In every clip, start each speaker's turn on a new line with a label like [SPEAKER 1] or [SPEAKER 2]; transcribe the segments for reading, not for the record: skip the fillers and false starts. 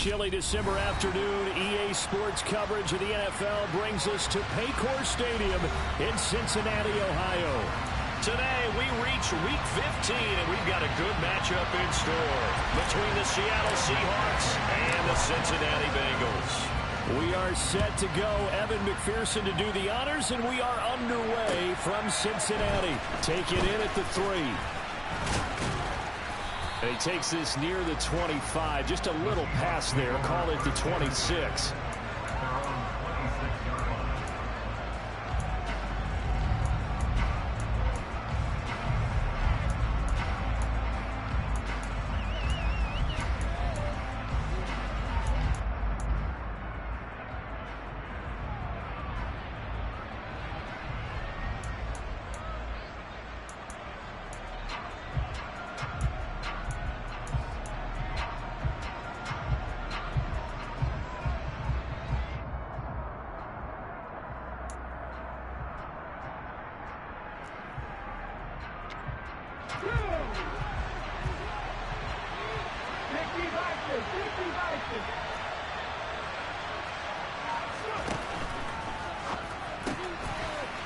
[SPEAKER 1] chilly December afternoon, EA Sports coverage of the NFL brings us to Paycor Stadium in Cincinnati, Ohio. Today, we reach Week 15, and we've got a good matchup in store between the Seattle Seahawks and the Cincinnati Bengals. We are set to go. Evan McPherson to do the honors, and we are underway from Cincinnati. Take it in at the 3. And he takes this near the 25. Just a little pass there. Call it the 26.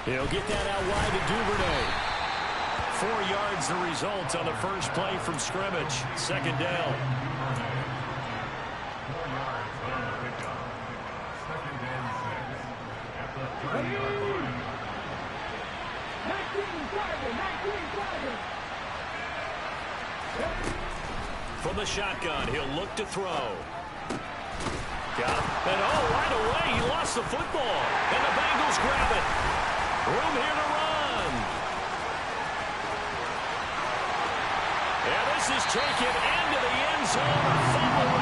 [SPEAKER 1] He'll get that out wide to Duvernay. 4 yards the result on the first play from scrimmage. Second down. From the shotgun, he'll look to throw. Got it. And right away, he lost the football. And the Bengals grab it. Room here to run. And this is taken into the end zone. Fumble.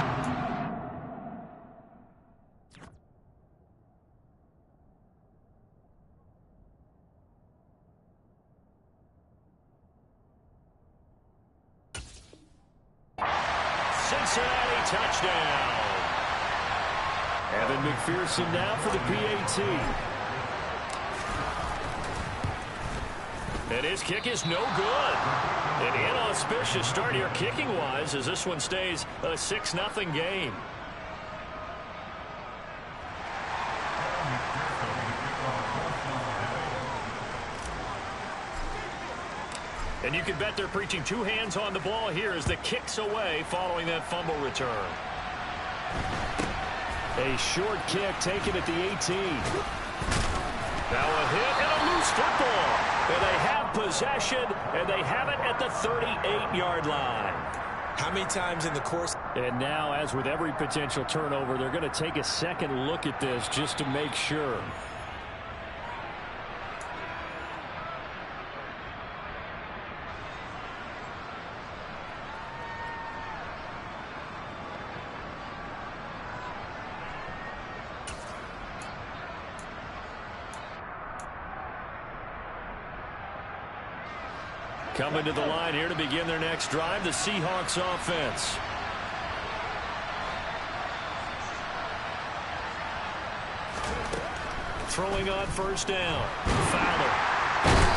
[SPEAKER 1] Cincinnati touchdown. Evan McPherson now for the PAT. And his kick is no good. An inauspicious start here kicking-wise as this one stays a 6-0 game. And you can bet they're preaching 2 hands on the ball here as the kick's away following that fumble return. A short kick taken at the 18. Now a hit and a loose football. And they have possession, and they have it at the 38-yard line.
[SPEAKER 2] How many times in the course?
[SPEAKER 1] And now, as with every potential turnover, they're going to take a second look at this just to make sure. Coming to the line here to begin their next drive, the Seahawks offense. Throwing on first down. Fowler.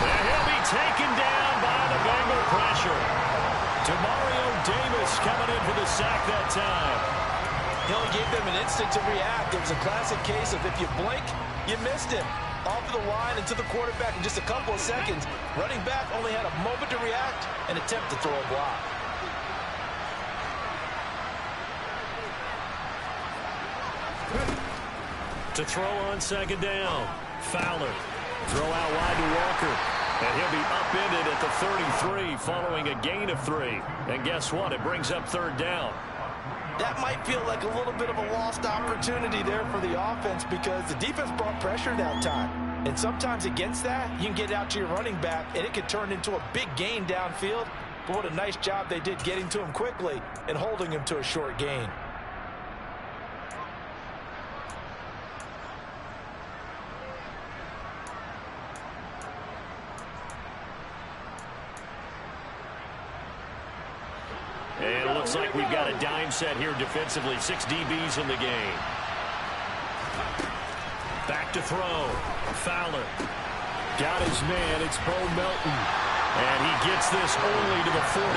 [SPEAKER 1] And he'll be taken down by the Bengal pressure. Demario Davis coming in for the sack that time.
[SPEAKER 2] He only gave them an instant to react. It was a classic case of if you blink, you missed him. Off of the line and to the quarterback in just a couple of seconds. Running back only had a moment to react and attempt to throw a block.
[SPEAKER 1] To throw on second down. Fowler. Throw out wide to Walker. And he'll be upended at the 33 following a gain of 3. And guess what? It brings up third down.
[SPEAKER 2] That might feel like a little bit of a lost opportunity there for the offense because the defense brought pressure that time. And sometimes against that, you can get out to your running back, and it can turn into a big gain downfield. But what a nice job they did getting to him quickly and holding him to a short gain.
[SPEAKER 1] And it looks like we've got a dime set here defensively. 6 DBs in the game. Back to throw. Fowler. Got his man. It's Bo Melton. And he gets this only to the 41.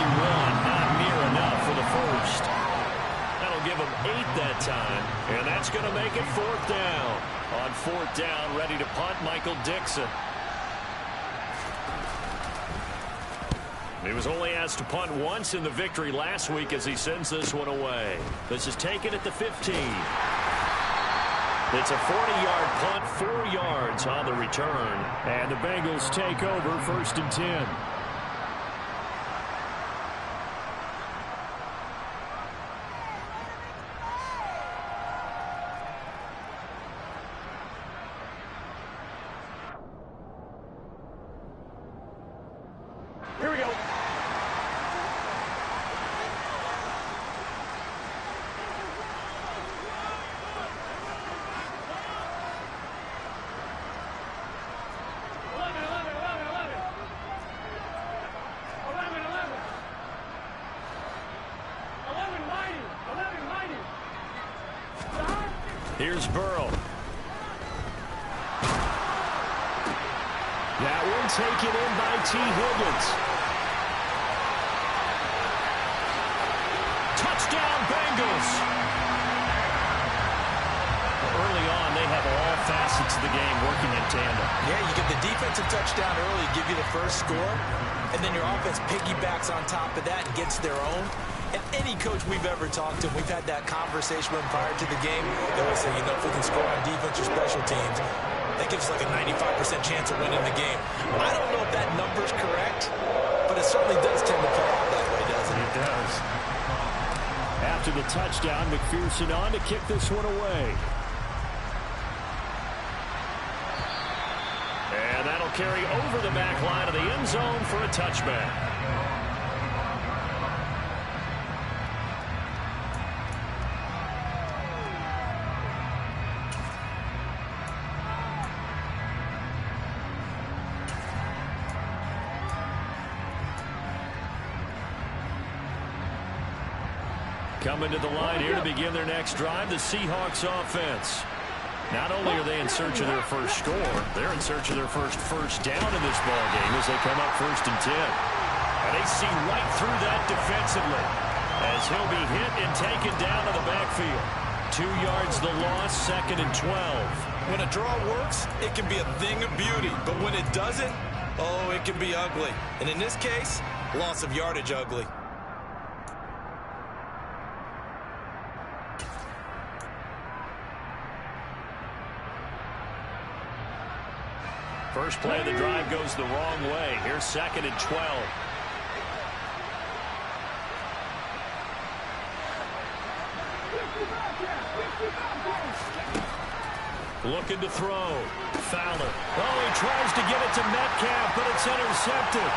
[SPEAKER 1] Not near enough for the first. That'll they'll give him 8 that time. And that's going to make it 4th down. On 4th down, ready to punt, Michael Dixon. He was only asked to punt once in the victory last week as he sends this one away. This is taken at the 15. It's a 40-yard punt, 4 yards on the return. And the Bengals take over 1st and 10.
[SPEAKER 3] Here we go.
[SPEAKER 1] Here's Burrow. That one taken in by T. Higgins. Touchdown, Bengals. Early on, they have all facets of the game working in tandem.
[SPEAKER 2] Yeah, you get the defensive touchdown early, give you the first score, and then your offense piggybacks on top of that and gets their own. And any coach we've ever talked to, we've had that conversation with them prior to the game. They always say, you know, if we can score on defense or special teams, that gives us like a 95% chance of winning the game. I don't know if that number's correct, but it certainly does tend to play out that way, doesn't it?
[SPEAKER 1] It does. After the touchdown, McPherson on to kick this one away. And that'll carry over the back line of the end zone for a touchback. Coming to the line here to begin their next drive, the Seahawks offense. Not only are they in search of their first score, they're in search of their first down in this ballgame as they come up 1st and 10. And they see right through that defensively as he'll be hit and taken down to the backfield. 2 yards the loss, 2nd and 12.
[SPEAKER 2] When a draw works, it can be a thing of beauty. But when it doesn't, oh, it can be ugly. And in this case, loss of yardage ugly.
[SPEAKER 1] First play of the drive goes the wrong way. Here's 2nd and 12. Looking to throw. Fowler. Oh, he tries to get it to Metcalf, but it's intercepted.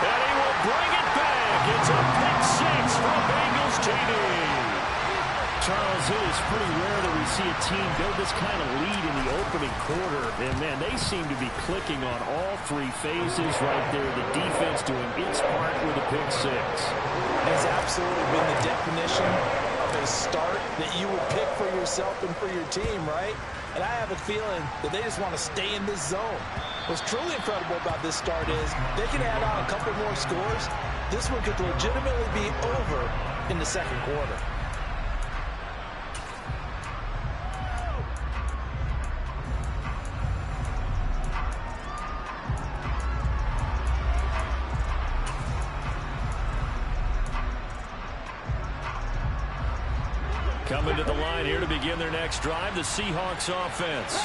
[SPEAKER 1] And he will bring it back. It's a pick 6 from Bengals TD. Charles, it is pretty rare that we see a team build this kind of lead in the opening quarter. And, man, they seem to be clicking on all 3 phases right there. The defense doing its part with a pick 6.
[SPEAKER 2] Has absolutely been the definition of a start that you would pick for yourself and for your team, right? And I have a feeling that they just want to stay in this zone. What's truly incredible about this start is they can add on a couple more scores. This one could legitimately be over in the 2nd quarter.
[SPEAKER 1] Coming to the line here to begin their next drive, the Seahawks offense.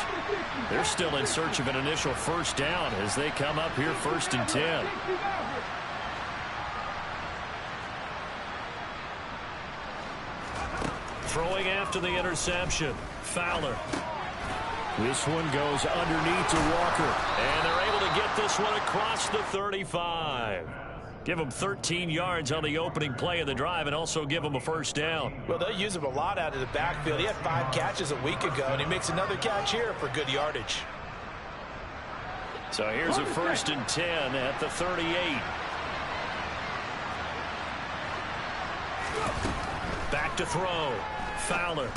[SPEAKER 1] They're still in search of an initial first down as they come up here 1st and 10. Throwing after the interception. Fowler. This one goes underneath to Walker. And they're able to get this one across the 35. Give him 13 yards on the opening play of the drive and also give him a first down.
[SPEAKER 2] Well, they'll use him a lot out of the backfield. He had 5 catches a week ago, and he makes another catch here for good yardage.
[SPEAKER 1] So here's a 1st and 10 at the 38. Back to throw. Fowler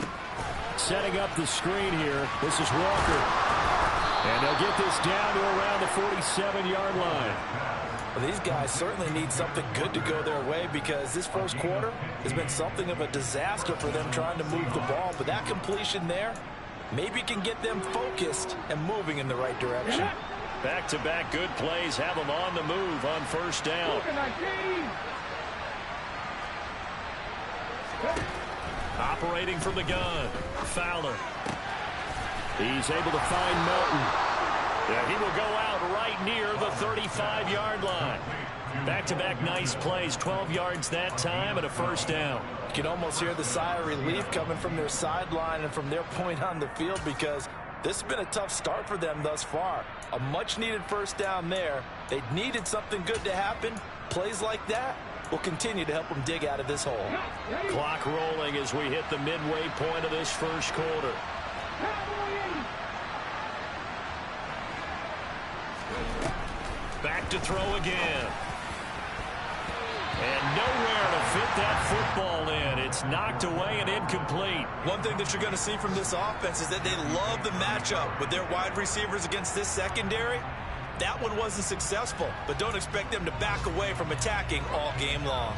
[SPEAKER 1] setting up the screen here. This is Walker. And they'll get this down to around the 47-yard line.
[SPEAKER 2] Well, these guys certainly need something good to go their way because this first quarter has been something of a disaster for them trying to move the ball. But that completion there maybe can get them focused and moving in the right direction.
[SPEAKER 1] Back-to-back good plays have them on the move on first down. Operating from the gun, Fowler. He's able to find Melton. Yeah, he will go out right near the 35-yard line. Back-to-back nice plays, 12 yards that time and a first down.
[SPEAKER 2] You can almost hear the sigh of relief coming from their sideline and from their point on the field because this has been a tough start for them thus far. A much-needed first down there. They needed something good to happen. Plays like that will continue to help them dig out of this hole.
[SPEAKER 1] Clock rolling as we hit the midway point of this first quarter. Back to throw again. And nowhere to fit that football in. It's knocked away and incomplete.
[SPEAKER 2] One thing that you're going to see from this offense is that they love the matchup with their wide receivers against this secondary. That one wasn't successful, but don't expect them to back away from attacking all game long.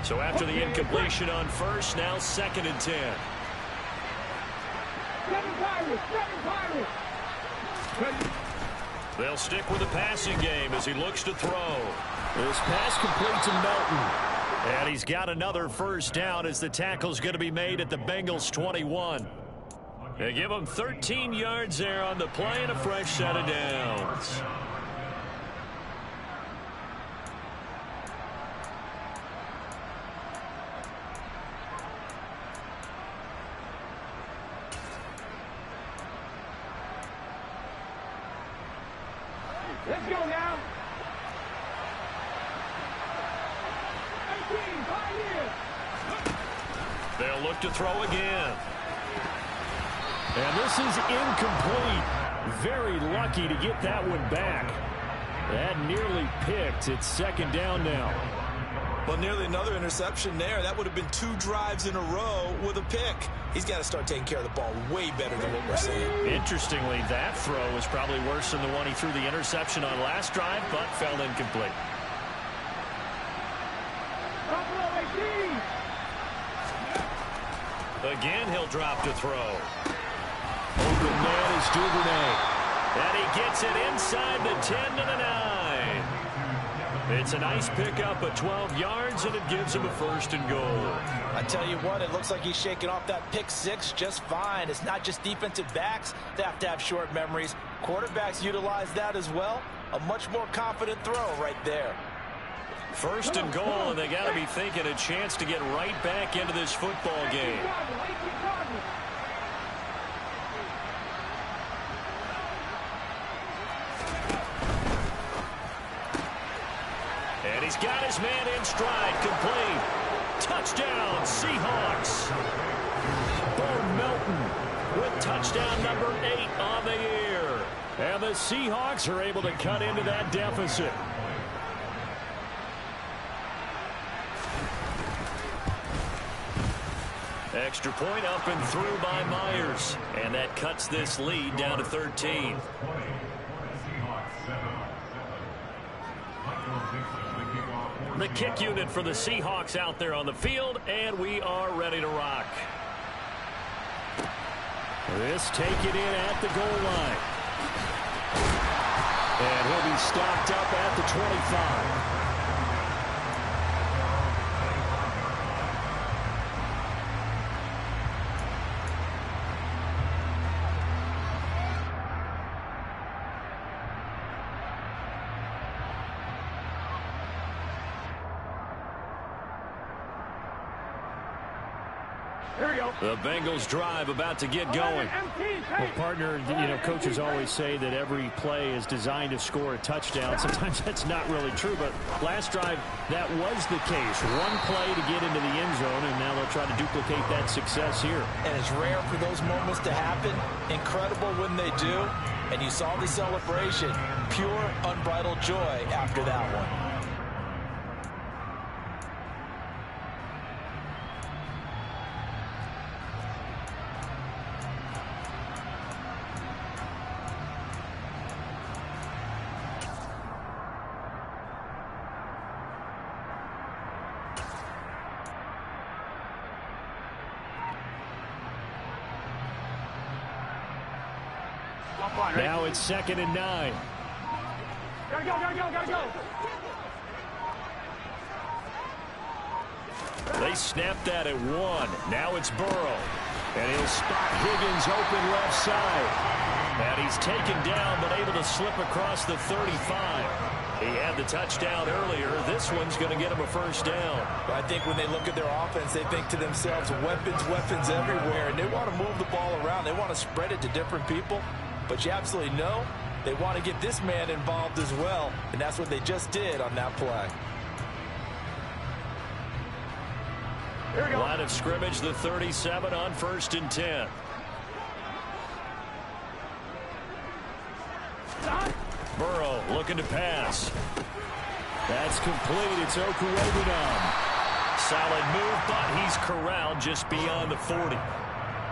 [SPEAKER 1] So after the incompletion on first, now 2nd and 10. They'll stick with the passing game as he looks to throw. This pass complete to Melton. And he's got another first down as the tackle's going to be made at the Bengals 21. They give him 13 yards there on the play and a fresh set of downs.
[SPEAKER 3] Let's go now. 18, 5 years.
[SPEAKER 1] They'll look to throw again. And this is incomplete. Very lucky to get that one back. That nearly picked. It's 2nd down now.
[SPEAKER 2] Well, nearly another interception there. That would have been 2 drives in a row with a pick. He's got to start taking care of the ball way better than what we're seeing.
[SPEAKER 1] Interestingly, that throw was probably worse than the one he threw the interception on last drive, but fell incomplete. Again, he'll drop to throw. Open man is Duvernay. And he gets it inside the 10 to the 9. It's a nice pickup of 12 yards, and it gives him a 1st and goal.
[SPEAKER 2] I tell you what, it looks like he's shaking off that pick 6 just fine. It's not just defensive backs that have to have short memories. Quarterbacks utilize that as well. A much more confident throw right there.
[SPEAKER 1] 1st and goal, and they got to be thinking a chance to get right back into this football game. And he's got his man in stride, complete. Touchdown, Seahawks. Bo Melton with touchdown number 8 on the year. And the Seahawks are able to cut into that deficit. Extra point up and through by Myers. And that cuts this lead down to 13. The kick unit for the Seahawks out there on the field, and we are ready to rock. This taken in at the goal line. And he'll be stopped up at the 25. The Bengals drive about to get going.
[SPEAKER 4] Well, partner, you know, coaches always say that every play is designed to score a touchdown. Sometimes that's not really true, but last drive, that was the case. One play to get into the end zone, and now they'll try to duplicate that success here.
[SPEAKER 2] And it's rare for those moments to happen. Incredible when they do. And you saw the celebration. Pure, unbridled joy after that one.
[SPEAKER 1] Now it's 2nd and 9.
[SPEAKER 3] Gotta go.
[SPEAKER 1] They snapped that at 1. Now it's Burrow. And he'll spot Higgins open left side. And he's taken down but able to slip across the 35. He had the touchdown earlier. This one's going to get him a first down.
[SPEAKER 2] I think when they look at their offense, they think to themselves, weapons everywhere. And they want to move the ball around. They want to spread it to different people. But you absolutely know they want to get this man involved as well. And that's what they just did on that play.
[SPEAKER 1] Line of scrimmage, the 37 on 1st and 10. Burrow looking to pass. That's complete. It's Okuwebunam. Solid move, but he's corralled just beyond the 40.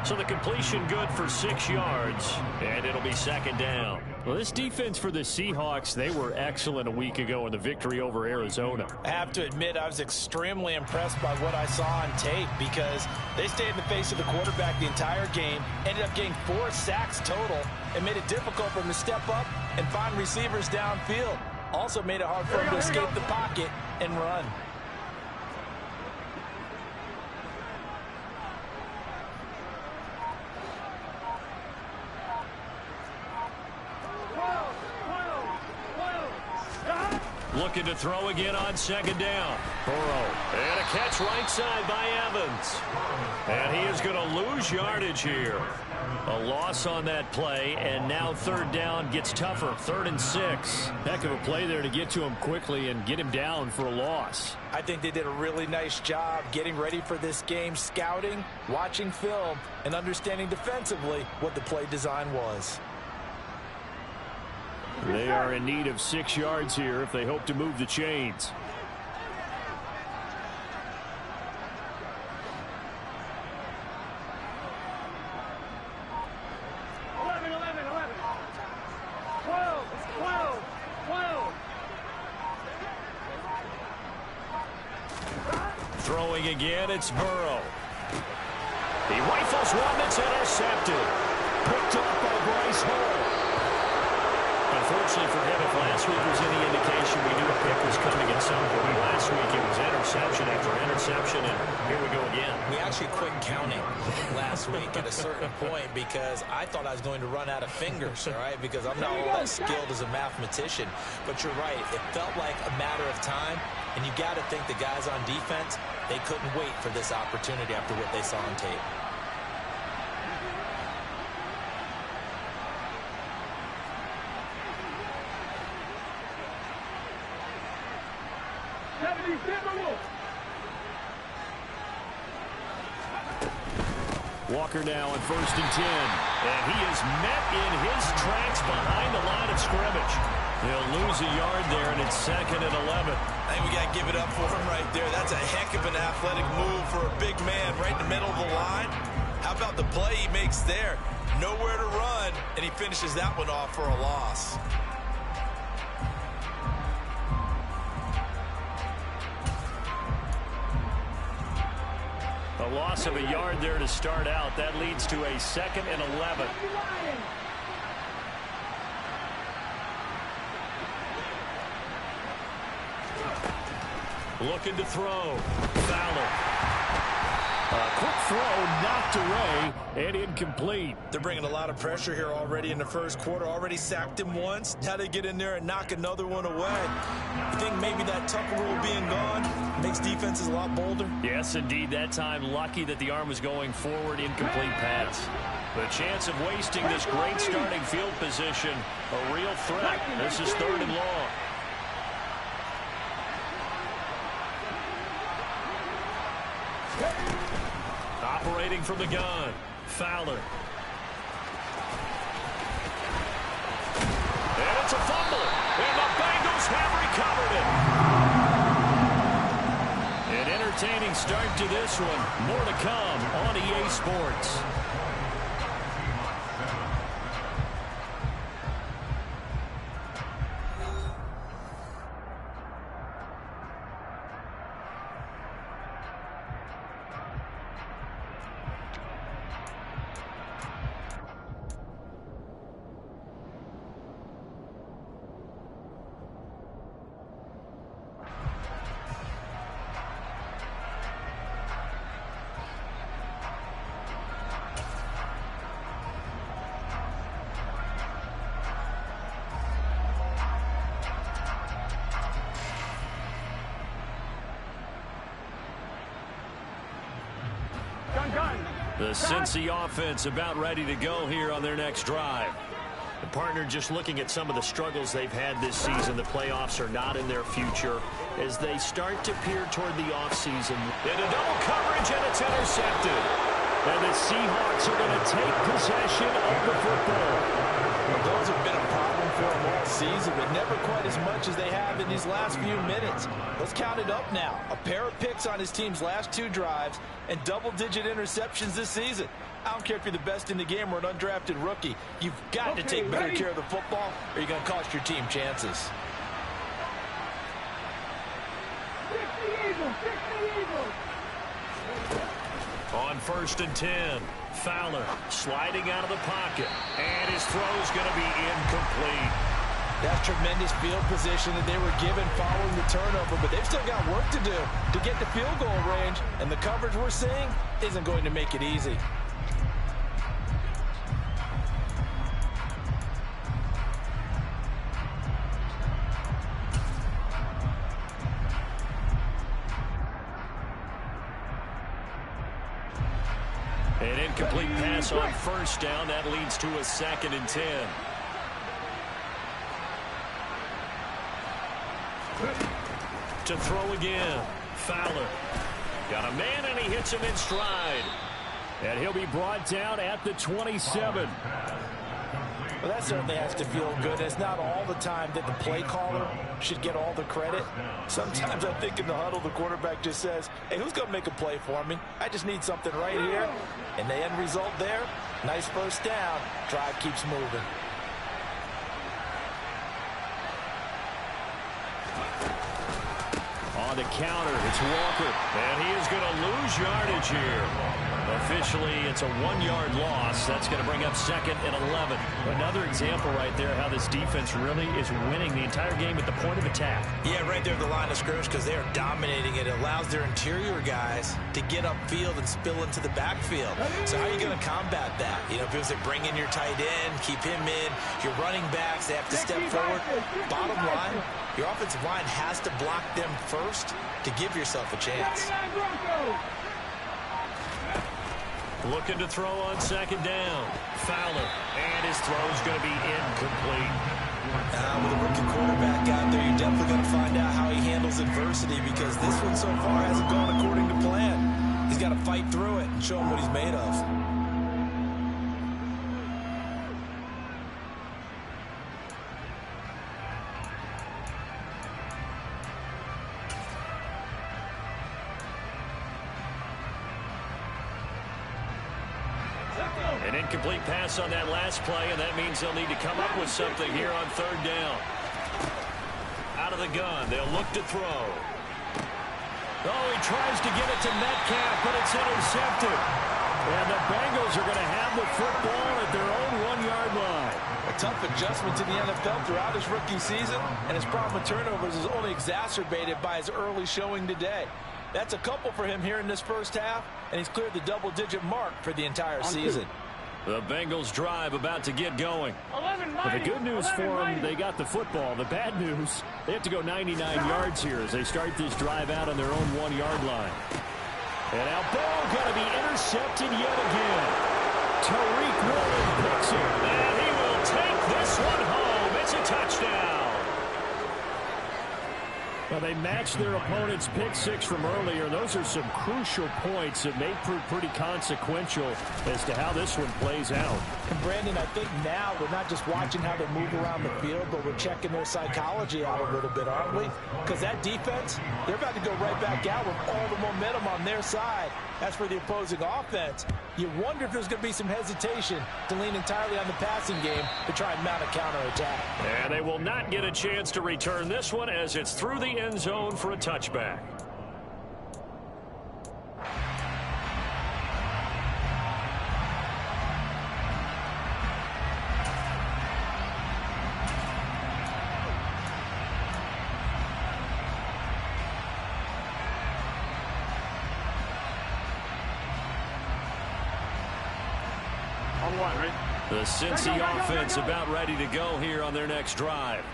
[SPEAKER 1] So the completion good for 6 yards, and it'll be 2nd down.
[SPEAKER 4] Well, this defense for the Seahawks, they were excellent a week ago in the victory over Arizona.
[SPEAKER 2] I have to admit, I was extremely impressed by what I saw on tape because they stayed in the face of the quarterback the entire game, ended up getting 4 sacks total, and made it difficult for him to step up and find receivers downfield. Also made it hard for him to escape the pocket and run.
[SPEAKER 1] Looking to throw again on 2nd down. Burrow. And a catch right side by Evans. And he is going to lose yardage here. A loss on that play, and now 3rd down gets tougher. 3rd and 6.
[SPEAKER 4] Heck of a play there to get to him quickly and get him down for a loss.
[SPEAKER 2] I think they did a really nice job getting ready for this game, scouting, watching film, and understanding defensively what the play design was.
[SPEAKER 4] They are in need of 6 yards here if they hope to move the chains.
[SPEAKER 1] Throwing again, it's Burrow. He rifles one that's intercepted. Picked up by Bryce Hall. Unfortunately for him, if last week was any indication, we knew a pick was coming at some point. Last week it was interception after interception, and here we go again.
[SPEAKER 2] We actually quit counting last week at a certain point because I thought I was going to run out of fingers, all right, because I'm not all that skilled as a mathematician. But you're right. It felt like a matter of time, and you got to think the guys on defense, they couldn't wait for this opportunity after what they saw on tape.
[SPEAKER 4] Walker now on 1st and 10.
[SPEAKER 1] And he is met in his tracks behind the line of scrimmage. He'll lose a yard there, and it's 2nd and 11.
[SPEAKER 2] I think we got to give it up for him right there. That's a heck of an athletic move for a big man right in the middle of the line. How about the play he makes there? Nowhere to run, and he finishes that one off for a loss.
[SPEAKER 1] A loss of a yard there to start out. That leads to a 2nd and 11. Looking to throw. Fowler.
[SPEAKER 4] A quick throw knocked away and incomplete.
[SPEAKER 2] They're bringing a lot of pressure here already in the first quarter. Already sacked him once. Now they get in there and knock another one away. I think maybe that Tucker rule being gone makes defenses a lot bolder.
[SPEAKER 1] Yes, indeed. That time lucky that the arm was going forward. Incomplete pass. The chance of wasting this great starting field position. A real threat. This is 3rd and long. Operating from the gun. Fowler. And it's a fumble. And the Bengals have recovered it. An entertaining start to this one. More to come on EA Sports. The Cincy offense about ready to go here on their next drive.
[SPEAKER 4] The partner, just looking at some of the struggles they've had this season, the playoffs are not in their future as they start to peer toward the offseason.
[SPEAKER 1] Into double coverage, and it's intercepted.
[SPEAKER 4] And the Seahawks are going to take possession of the football.
[SPEAKER 2] Well, those have been a problem for them all season, but never quite as much as they have in these last few minutes. Let's count it up now. A pair of picks on his team's last 2 drives and double-digit interceptions this season. I don't care if you're the best in the game or an undrafted rookie. You've got to take better care of the football or you're going to cost your team chances.
[SPEAKER 1] On 1st and 10, Fowler sliding out of the pocket, and his throw's going to be incomplete.
[SPEAKER 2] That's tremendous field position that they were given following the turnover, but they've still got work to do to get to field goal range, and the coverage we're seeing isn't going to make it easy.
[SPEAKER 1] An incomplete pass on 1st down. That leads to a 2nd and 10. To throw again. Fowler. Got a man, and he hits him in stride.
[SPEAKER 4] And he'll be brought down at the 27.
[SPEAKER 2] Well, that certainly has to feel good. It's not all the time that the play caller should get all the credit. Sometimes I think in the huddle, the quarterback just says, hey, who's going to make a play for me? I just need something right here. And the end result there, nice 1st down. Drive keeps moving.
[SPEAKER 4] On the counter, it's Walker.
[SPEAKER 1] And he is going to lose yardage here. Officially, it's a 1-yard loss. That's going to bring up 2nd and 11.
[SPEAKER 4] Another example right there how this defense really is winning the entire game at the point of attack.
[SPEAKER 2] Yeah, right there at the line of scrimmage because they are dominating it. It allows their interior guys to get upfield and spill into the backfield. So how are you going to combat that? You know, if they bring in your tight end, keep him in, your running backs, they have to step forward. Bottom line, your offensive line has to block them first to give yourself a chance.
[SPEAKER 1] Looking to throw on 2nd down. Fowler. And his throw is going to be incomplete.
[SPEAKER 2] With a rookie quarterback out there, you're definitely going to find out how he handles adversity because this one so far hasn't gone according to plan. He's got to fight through it and show him what he's made of.
[SPEAKER 1] An incomplete pass on that last play, and that means they'll need to come up with something here on 3rd down. Out of the gun, they'll look to throw. Oh, he tries to get it to Metcalf, but it's intercepted.
[SPEAKER 4] And the Bengals are going to have the football at their own 1-yard line.
[SPEAKER 2] A tough adjustment to the NFL throughout his rookie season, and his problem with turnovers is only exacerbated by his early showing today. That's a couple for him here in this 1st half, and he's cleared the double-digit mark for the entire season.
[SPEAKER 1] The Bengals drive about to get going.
[SPEAKER 4] But the good news for them, they got the football. The bad news, they have to go 99 yards here as they start this drive out on their own 1-yard line. And now ball going to be intercepted yet again. Tariq Woolen picks it.
[SPEAKER 1] And he will take this one home. It's a touchdown.
[SPEAKER 4] Well, they matched their opponent's pick 6 from earlier. Those are some crucial points that may prove pretty consequential as to how this one plays out.
[SPEAKER 2] And Brandon, I think now we're not just watching how they move around the field, but we're checking their psychology out a little bit, aren't we? Because that defense, they're about to go right back out with all the momentum on their side. As for the opposing offense, you wonder if there's going to be some hesitation to lean entirely on the passing game to try and mount a counterattack.
[SPEAKER 1] And they will not get a chance to return this one as it's through the end zone for a touchback. The Cincy offense about ready to go here on their next drive.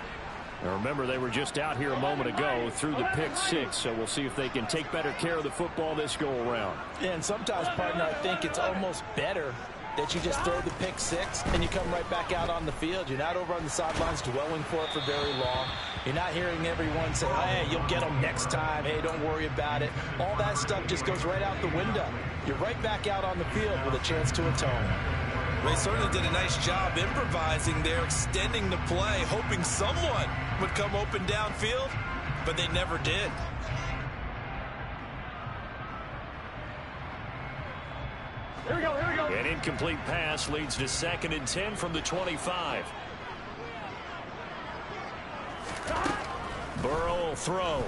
[SPEAKER 4] Now remember, they were just out here a moment ago through the pick six, so we'll see if they can take better care of the football this go-around.
[SPEAKER 2] Yeah, and sometimes, partner, I think it's almost better that you just throw the pick six and you come right back out on the field. You're not over on the sidelines dwelling for it for very long. You're not hearing everyone say, hey, you'll get them next time. Hey, don't worry about it. All that stuff just goes right out the window. You're right back out on the field with a chance to atone.
[SPEAKER 5] They certainly did a nice job improvising there, extending the play, hoping someone would come open downfield, but they never did.
[SPEAKER 3] Here we go, here we go.
[SPEAKER 1] An incomplete pass leads to 2nd and 10 from the 25. Burrow will throw.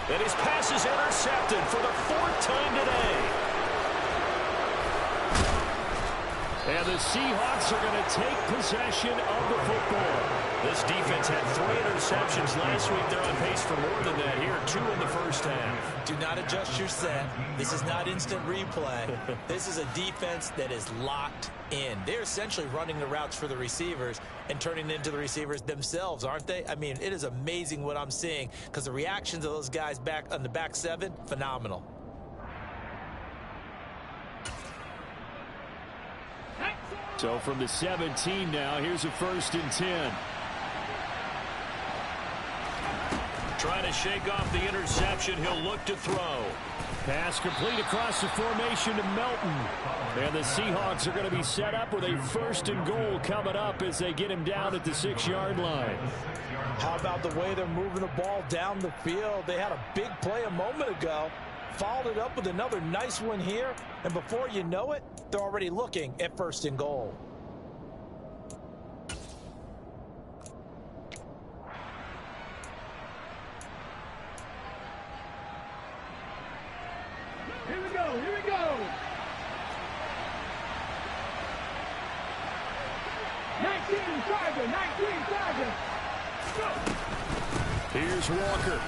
[SPEAKER 1] And his pass is intercepted for the 4th time today. And the Seahawks are going to take possession of the football. This defense had 3 interceptions last week. They're on pace for more than that here. 2 in the first half.
[SPEAKER 2] Do not adjust your set. This is not instant replay. This is a defense that is locked in. They're essentially running the routes for the receivers and turning into the receivers themselves, aren't they? I mean, it is amazing what I'm seeing because the reactions of those guys back on the back 7, phenomenal.
[SPEAKER 4] So from the 17 now, here's a 1st and 10.
[SPEAKER 1] Trying to shake off the interception. He'll look to throw.
[SPEAKER 4] Pass complete across the formation to Melton. And the Seahawks are going to be set up with a 1st and goal coming up as they get him down at the 6-yard line.
[SPEAKER 2] How about the way they're moving the ball down the field? They had a big play a moment ago. Followed it up with another nice one here. And before you know it, they're already looking at 1st and goal.
[SPEAKER 3] Here we go, here we go. 19 Charger, 19 Charger.
[SPEAKER 1] Here's Walker.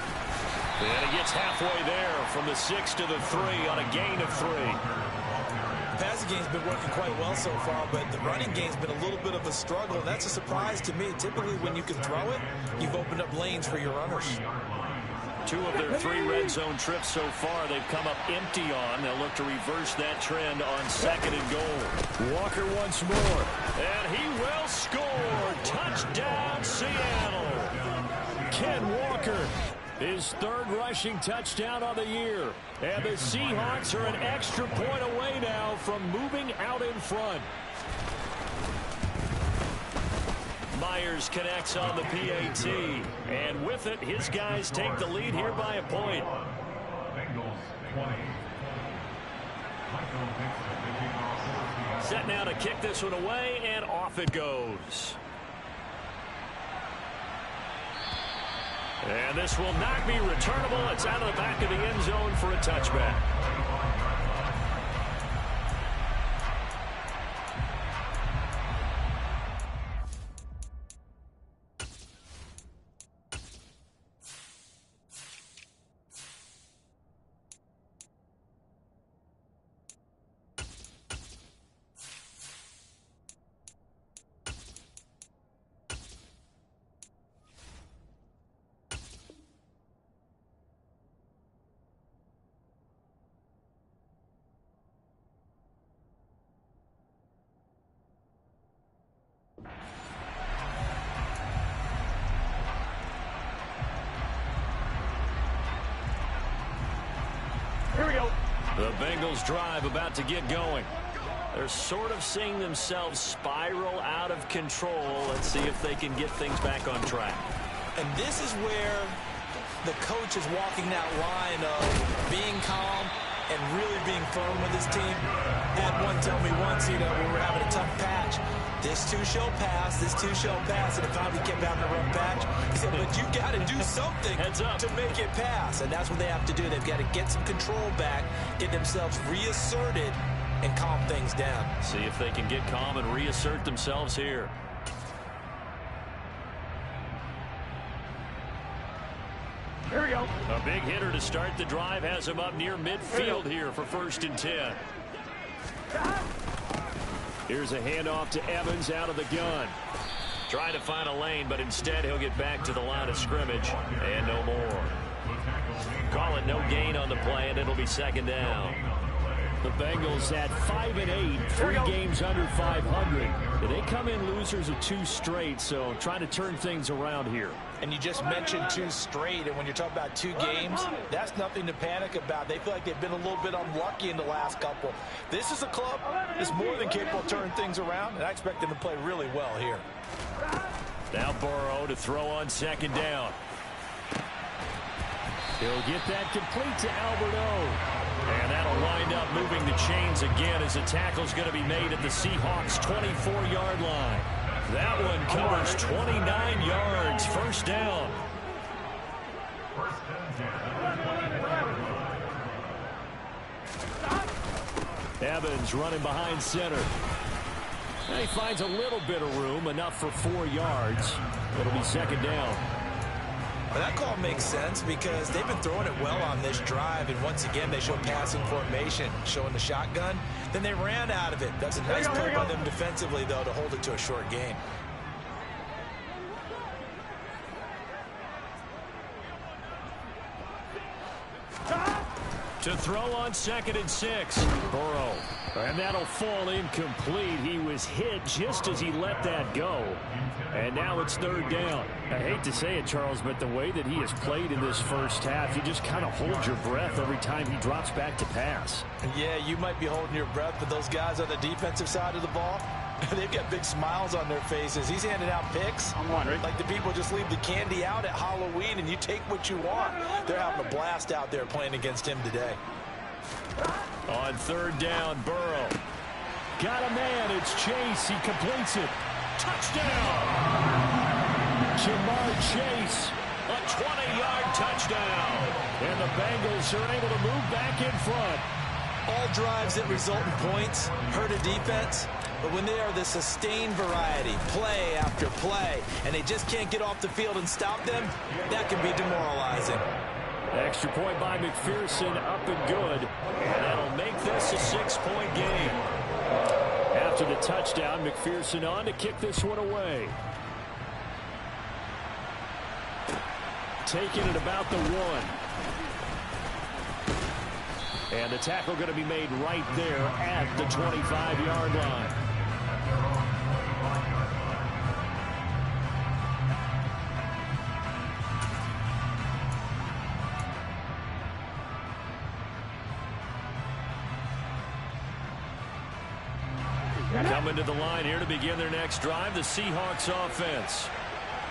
[SPEAKER 1] And he gets halfway there from the 6 to the 3 on a gain of 3.
[SPEAKER 2] The passing game's been working quite well so far, but the running game's been a little bit of a struggle, and that's a surprise to me. Typically, when you can throw it, you've opened up lanes for your runners.
[SPEAKER 1] 2 of their 3 red zone trips so far they've come up empty on. They'll look to reverse that trend on 2nd and goal.
[SPEAKER 4] Walker once more.
[SPEAKER 1] And he will score. Touchdown, Seattle.
[SPEAKER 4] Ken Walker, his 3rd rushing touchdown on the year. And the Seahawks are an extra point away now from moving out in front.
[SPEAKER 1] Myers connects on the PAT. And with it, his guys take the lead here by a point. Set now to kick this one away, and off it goes. And this will not be returnable. It's out of the back of the end zone for a touchback.
[SPEAKER 3] Here we go.
[SPEAKER 1] The Bengals drive about to get going. They're sort of seeing themselves spiral out of control. Let's see if they can get things back on track.
[SPEAKER 2] And this is where the coach is walking that line of being calm and really being firm with his team. Had one tell me once, you know, when we were having a tough patch, this too shall pass, this too shall pass, and it finally kept having a rough patch. He said, but you got to do something to make it pass, and that's what they have to do. They've got to get some control back, get themselves reasserted, and calm things down.
[SPEAKER 1] See if they can get calm and reassert themselves here.
[SPEAKER 3] Here we go.
[SPEAKER 1] A big hitter to start the drive has him up near midfield here for 1st and 10.
[SPEAKER 4] Here's a handoff to Evans out of the gun.
[SPEAKER 1] Trying to find a lane, but instead he'll get back to the line of scrimmage and no more. Call it no gain on the play, and it'll be second down.
[SPEAKER 4] The Bengals at 5-8, 3 games under 500. They come in losers of 2 straight, so trying to turn things around here.
[SPEAKER 2] And you just mentioned 2 straight, and when you're talking about 2 games, that's nothing to panic about. They feel like they've been a little bit unlucky in the last couple. This is a club that's more than capable of turning things around, and I expect them to play really well here.
[SPEAKER 1] Now Burrow to throw on second down.
[SPEAKER 4] He'll get that complete to Alberto.
[SPEAKER 1] And that'll wind up moving the chains again as the tackle's going to be made at the Seahawks' 24-yard line. That one covers 29 yards. First down.
[SPEAKER 4] Evans running behind center. And he finds a little bit of room, enough for 4 yards. It'll be second down.
[SPEAKER 5] Well, that call makes sense because they've been throwing it well on this drive, and once again they show passing formation, showing the shotgun. Then they ran out of it. That's a nice play by them defensively, though, to hold it to a short gain.
[SPEAKER 1] To throw on 2nd and 6.
[SPEAKER 4] Burrow. And that'll fall incomplete. He was hit just as he let that go. And now it's 3rd down. I hate to say it, Charles, but the way that he has played in this first half, you just kind of hold your breath every time he drops back to pass.
[SPEAKER 2] Yeah, you might be holding your breath, but those guys on the defensive side of the ball, they've got big smiles on their faces. He's handing out picks.
[SPEAKER 3] I'm wondering.
[SPEAKER 2] Like the people just leave the candy out at Halloween and you take what you want. They're having a blast out there playing against him today.
[SPEAKER 1] On 3rd down, Burrow.
[SPEAKER 4] Got a man. It's Chase. He completes it.
[SPEAKER 1] Touchdown!
[SPEAKER 4] Jamar Chase.
[SPEAKER 1] A 20-yard touchdown.
[SPEAKER 4] And the Bengals are able to move back in front.
[SPEAKER 5] All drives that result in points hurt a defense, but when they are the sustained variety, play after play, and they just can't get off the field and stop them, that can be demoralizing.
[SPEAKER 4] Extra point by McPherson, up and good.
[SPEAKER 1] And that'll make this a 6-point game.
[SPEAKER 4] After the touchdown, McPherson on to kick this one away. Taking it about the 1. And the tackle going to be made right there at the 25-yard line.
[SPEAKER 1] Coming to the line here to begin their next drive, the Seahawks offense.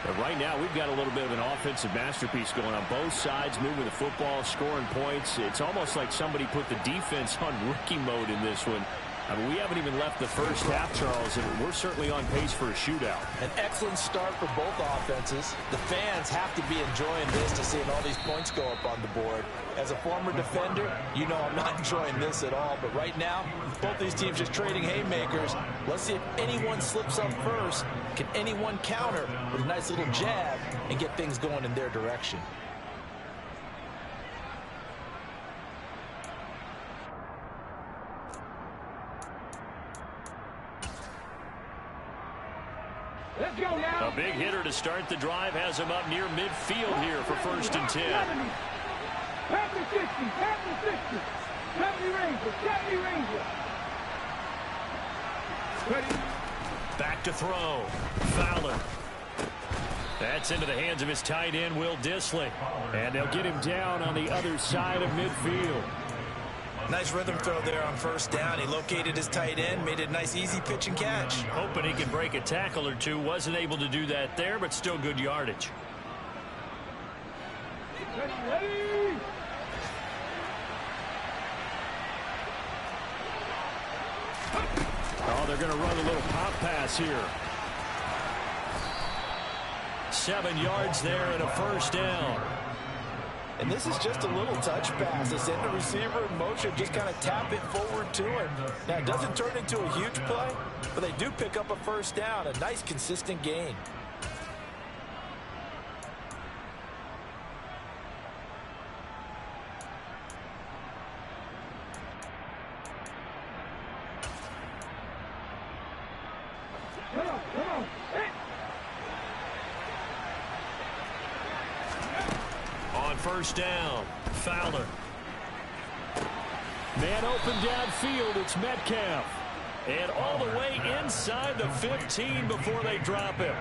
[SPEAKER 4] But right now, we've got a little bit of an offensive masterpiece going on both sides, moving the football, scoring points. It's almost like somebody put the defense on rookie mode in this one. I mean, we haven't even left the first half, Charles, and we're certainly on pace for a shootout.
[SPEAKER 2] An excellent start for both offenses. The fans have to be enjoying this to seeing all these points go up on the board. As a former defender, you know I'm not enjoying this at all. But right now, both these teams just trading haymakers. Let's see if anyone slips up first. Can anyone counter with a nice little jab and get things going in their direction?
[SPEAKER 3] Let's go now.
[SPEAKER 1] A big hitter to start the drive has him up near midfield here for 1st and 10.
[SPEAKER 3] 70, 60, 70, 70 Ranger, 70 Ranger. Ready?
[SPEAKER 1] Back to throw. Fowler. That's into the hands of his tight end, Will Dissly.
[SPEAKER 4] And they'll get him down on the other side of midfield.
[SPEAKER 5] Nice rhythm throw there on 1st down. He located his tight end, made it a nice easy pitch and catch.
[SPEAKER 1] Hoping he could break a tackle or two. Wasn't able to do that there, but still good yardage.
[SPEAKER 3] Ready?
[SPEAKER 4] Oh, they're going to run a little pop pass here.
[SPEAKER 1] 7 yards there and a 1st down.
[SPEAKER 2] And this is just a little touch pass. They send the receiver in motion, just kind of tap it forward to him. Now, it doesn't turn into a huge play, but they do pick up a 1st down, a nice, consistent gain.
[SPEAKER 3] Come on, come on. Hey.
[SPEAKER 1] first down. Fowler.
[SPEAKER 4] Man open downfield. It's Metcalf.
[SPEAKER 1] And all the way inside the 15 before they drop him.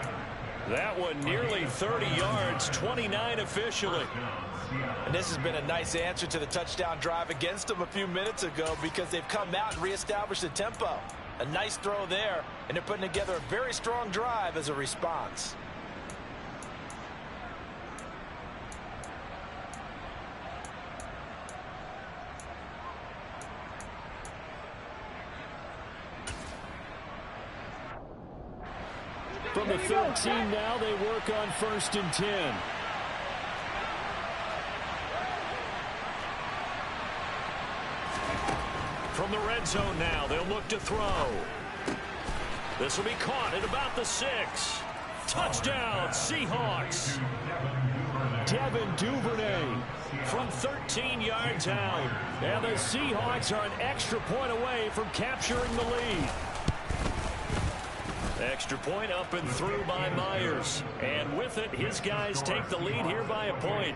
[SPEAKER 1] That one nearly 30 yards, 29 officially.
[SPEAKER 2] And this has been a nice answer to the touchdown drive against them a few minutes ago because they've come out and reestablished the tempo. A nice throw there, and they're putting together a very strong drive as a response.
[SPEAKER 4] From the 13 now, they work on 1st and 10.
[SPEAKER 1] From the red zone now, they'll look to throw. This will be caught at about the 6. Touchdown, Seahawks.
[SPEAKER 4] Devin Duvernay
[SPEAKER 1] From 13 yards out.
[SPEAKER 4] And the Seahawks are an extra point away from capturing the lead.
[SPEAKER 1] Extra point up and through by Myers. And with it, his guys take the lead here by a point.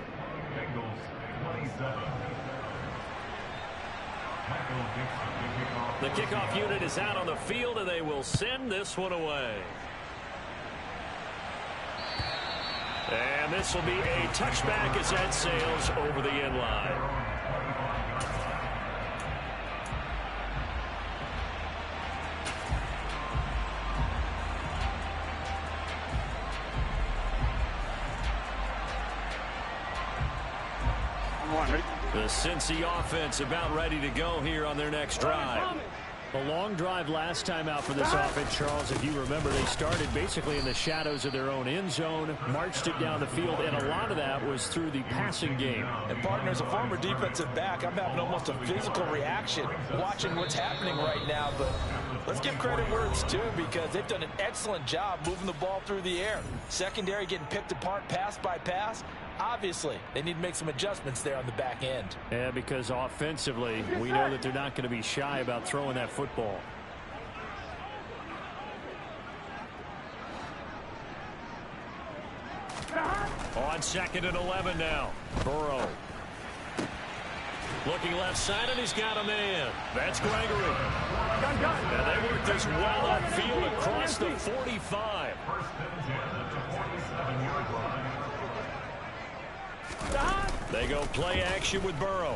[SPEAKER 1] The kickoff unit is out on the field, and they will send this one away. And this will be a touchback as that sails over the end line. The Cincy offense about ready to go here on their next drive.
[SPEAKER 4] A long drive last time out for this offense, Charles. If you remember, they started basically in the shadows of their own end zone, marched it down the field, and a lot of that was through the passing game.
[SPEAKER 2] And, partner, as a former defensive back, I'm having almost a physical reaction watching what's happening right now. But let's give credit where it's due because they've done an excellent job moving the ball through the air. Secondary getting picked apart pass by pass. Obviously, they need to make some adjustments there on the back end.
[SPEAKER 4] Yeah, because offensively, we know that they're not going to be shy about throwing that football.
[SPEAKER 1] On 2nd and 11 now. Burrow. Looking left side, and he's got a man. That's Gregory. And they work this well upfield across the 45. They go play action with Burrow.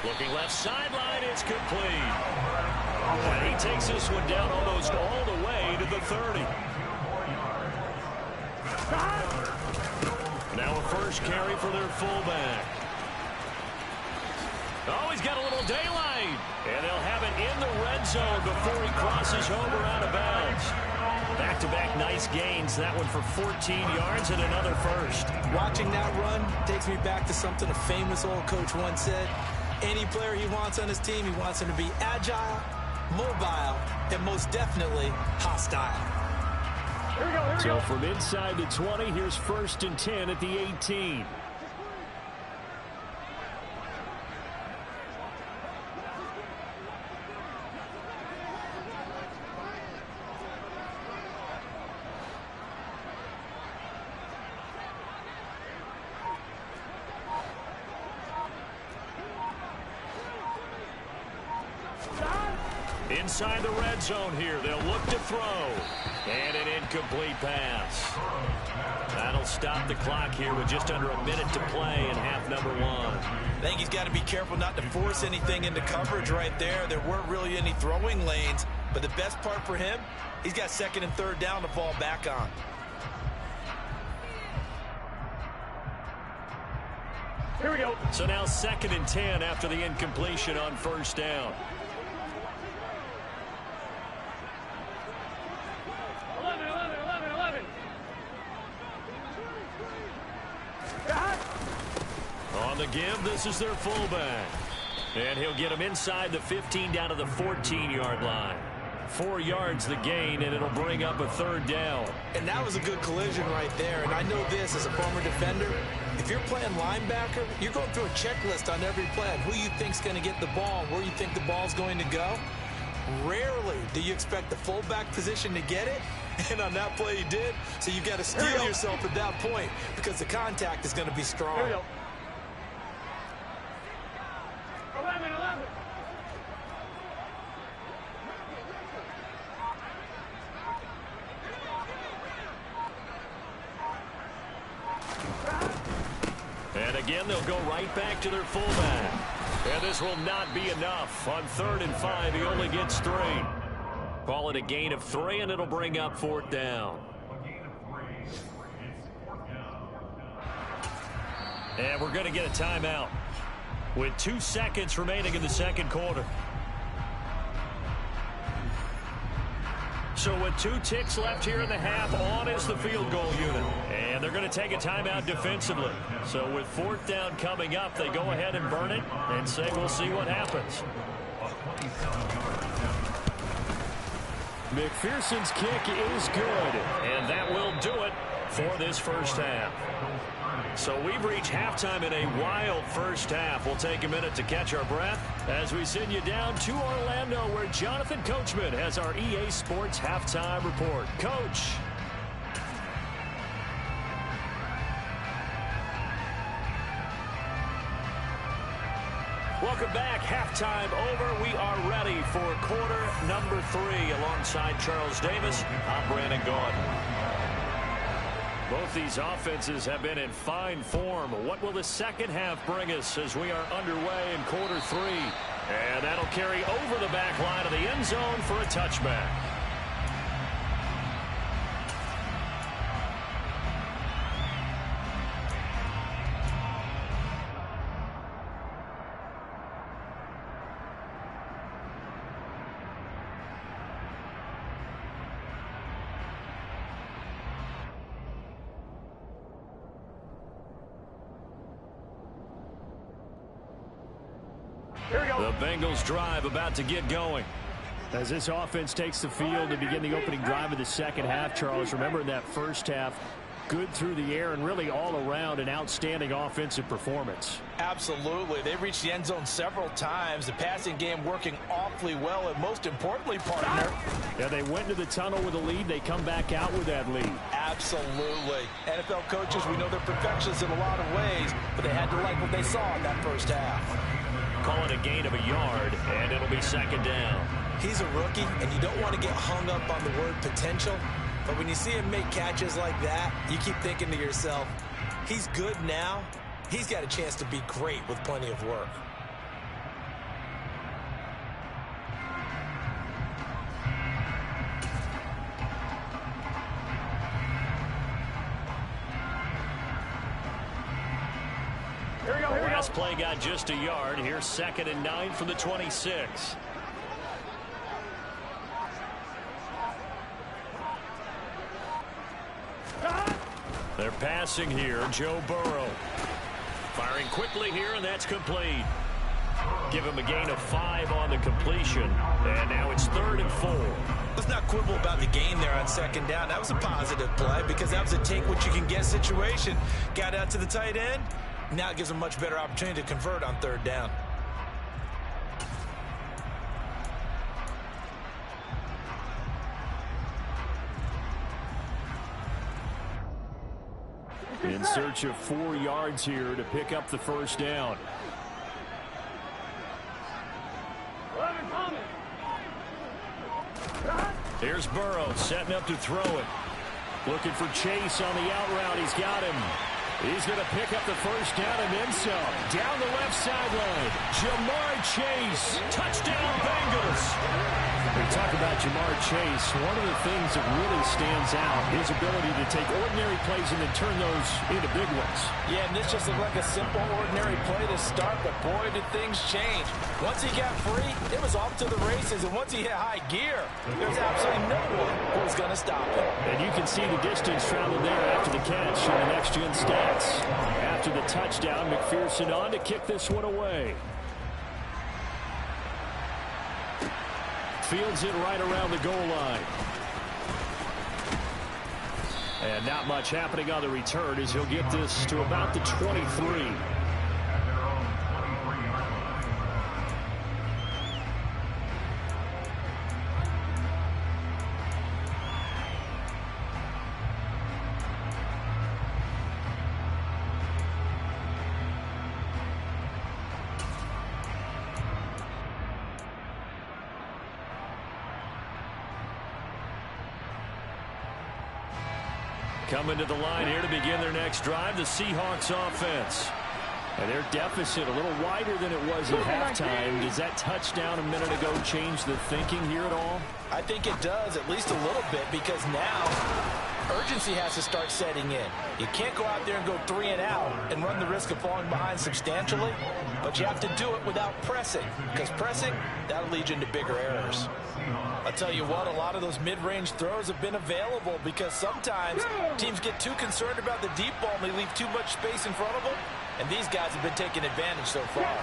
[SPEAKER 1] Looking left sideline, it's complete. And he takes this one down almost all the way to the 30. Now a first carry for their fullback. Oh, he's got a little daylight. And they'll have it in the red zone before he crosses over out of bounds. Back-to-back nice gains. That one for 14 yards and another first.
[SPEAKER 5] Watching that run takes me back to something a famous old coach once said. Any player he wants on his team, he wants him to be agile, mobile, and most definitely hostile.
[SPEAKER 3] Here we go, here we
[SPEAKER 4] So
[SPEAKER 3] go.
[SPEAKER 4] from inside the 20, here's 1st and 10 at the 18.
[SPEAKER 1] Inside the red zone here. They'll look to throw. And an incomplete pass. That'll stop the clock here with just under a minute to play in half number 1.
[SPEAKER 2] I think he's got to be careful not to force anything into coverage right there. There weren't really any throwing lanes. But the best part for him, he's got 2nd and 3rd down to fall back on.
[SPEAKER 3] Here we go.
[SPEAKER 1] So now 2nd and 10 after the incompletion on first down.
[SPEAKER 3] 11, 11, 11, 11.
[SPEAKER 1] On the give, this is their fullback. And he'll get him inside the 15 down to the 14-yard line. 4 yards the gain, and it'll bring up a 3rd down.
[SPEAKER 5] And that was a good collision right there. And I know this as a former defender. If you're playing linebacker, you're going through a checklist on every play on who you think's going to get the ball, where you think the ball's going to go. Rarely do you expect the fullback position to get it, And on that play he did, so you've got to steel yourself at that point because the contact is going to be strong.
[SPEAKER 3] Here we go. 11.
[SPEAKER 1] And again, they'll go right back to their fullback. And this will not be enough. On 3rd and 5, he only gets 3. Call it a gain of 3, and it'll bring up 4th down. And we're going to get a timeout with 2 seconds remaining in the second quarter. So with 2 ticks left here in the half, on is the field goal unit. And they're going to take a timeout defensively. So with 4th down coming up, they go ahead and burn it and say we'll see what happens. McPherson's kick is good. And that will do it for this first half. So we've reached halftime in a wild first half. We'll take a minute to catch our breath as we send you down to Orlando, where Jonathan Coachman has our EA Sports halftime report. Coach. Welcome back. Halftime over. We are ready for quarter number 3. Alongside Charles Davis, I'm Brandon Gaudin. Both these offenses have been in fine form. What will the second half bring us as we are underway in quarter 3? And that'll carry over the back line of the end zone for a touchback. The Bengals drive about to get going.
[SPEAKER 4] As this offense takes the field to begin the opening drive of the second half, Charles, remember in that first half, good through the air and really all around an outstanding offensive performance.
[SPEAKER 2] Absolutely. They reached the end zone several times. The passing game working awfully well, and most importantly, partner.
[SPEAKER 4] Yeah, they went to the tunnel with a lead. They come back out with that lead.
[SPEAKER 2] Absolutely. NFL coaches, we know they're perfectionists in a lot of ways, but they had to like what they saw in that first half.
[SPEAKER 1] Call it a gain of a yard, and it'll be second down.
[SPEAKER 5] He's a rookie, and you don't want to get hung up on the word potential. But when you see him make catches like that, you keep thinking to yourself, he's good now. He's got a chance to be great with plenty of work.
[SPEAKER 1] Last play got just a yard. Here's 2nd and 9 from the 26. They're passing here. Joe Burrow firing quickly here, and that's complete. Give him a gain of 5 on the completion, and now it's 3rd and 4.
[SPEAKER 5] Let's not quibble about the gain there on 2nd down. That was a positive play because that was a take-what-you-can-get situation. Got out to the tight end. Now it gives them a much better opportunity to convert on 3rd down.
[SPEAKER 4] In search of 4 yards here to pick up the first down.
[SPEAKER 1] Here's Burrow setting up to throw it. Looking for Chase on the out route. He's got him. He's going to pick up the first down and then some. Down the left sideline. Ja'Marr Chase. Touchdown, Bengals.
[SPEAKER 4] We talk about Ja'Marr Chase. One of the things that really stands out, his ability to take ordinary plays and then turn those into big ones.
[SPEAKER 2] Yeah, and this just looked like a simple, ordinary play to start, but boy, did things change. Once he got free, it was off to the races, and once he hit high gear, there's absolutely no one who was going to stop him.
[SPEAKER 4] And you can see the distance traveled there after the catch in the next-gen stats. After the touchdown, McPherson on to kick this one away. Fields it right around the goal line. And not much happening on the return as he'll get this to about the 23.
[SPEAKER 1] Coming to the line here to begin their next drive, the Seahawks offense. And their deficit a little wider than it was at halftime. Does that touchdown a minute ago change the thinking here at all?
[SPEAKER 2] I think it does, at least a little bit, because now urgency has to start setting in. You can't go out there and go 3 and out and run the risk of falling behind substantially, but you have to do it without pressing, because pressing, that'll lead you into bigger errors. I'll tell you what, a lot of those mid-range throws have been available because sometimes teams get too concerned about the deep ball and they leave too much space in front of them, and these guys have been taking advantage so far.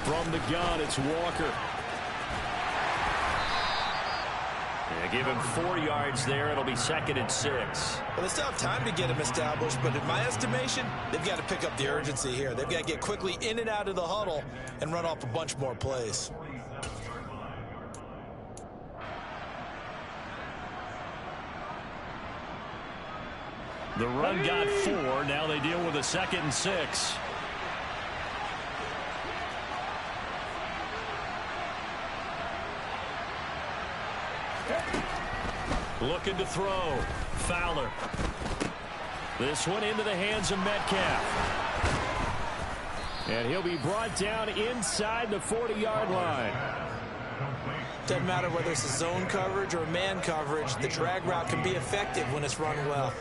[SPEAKER 1] From the gun, it's Walker. Yeah, give him 4 yards there. It'll be 2nd and 6.
[SPEAKER 5] Well, they still have time to get him established, but in my estimation, they've got to pick up the urgency here. They've got to get quickly in and out of the huddle and run off a bunch more plays.
[SPEAKER 1] The run got 4. Now they deal with a 2nd and 6. Looking to throw. Fowler. This one into the hands of Metcalf. And he'll be brought down inside the 40-yard line.
[SPEAKER 5] Doesn't matter whether it's a zone coverage or a man coverage, the drag route can be effective when it's run well.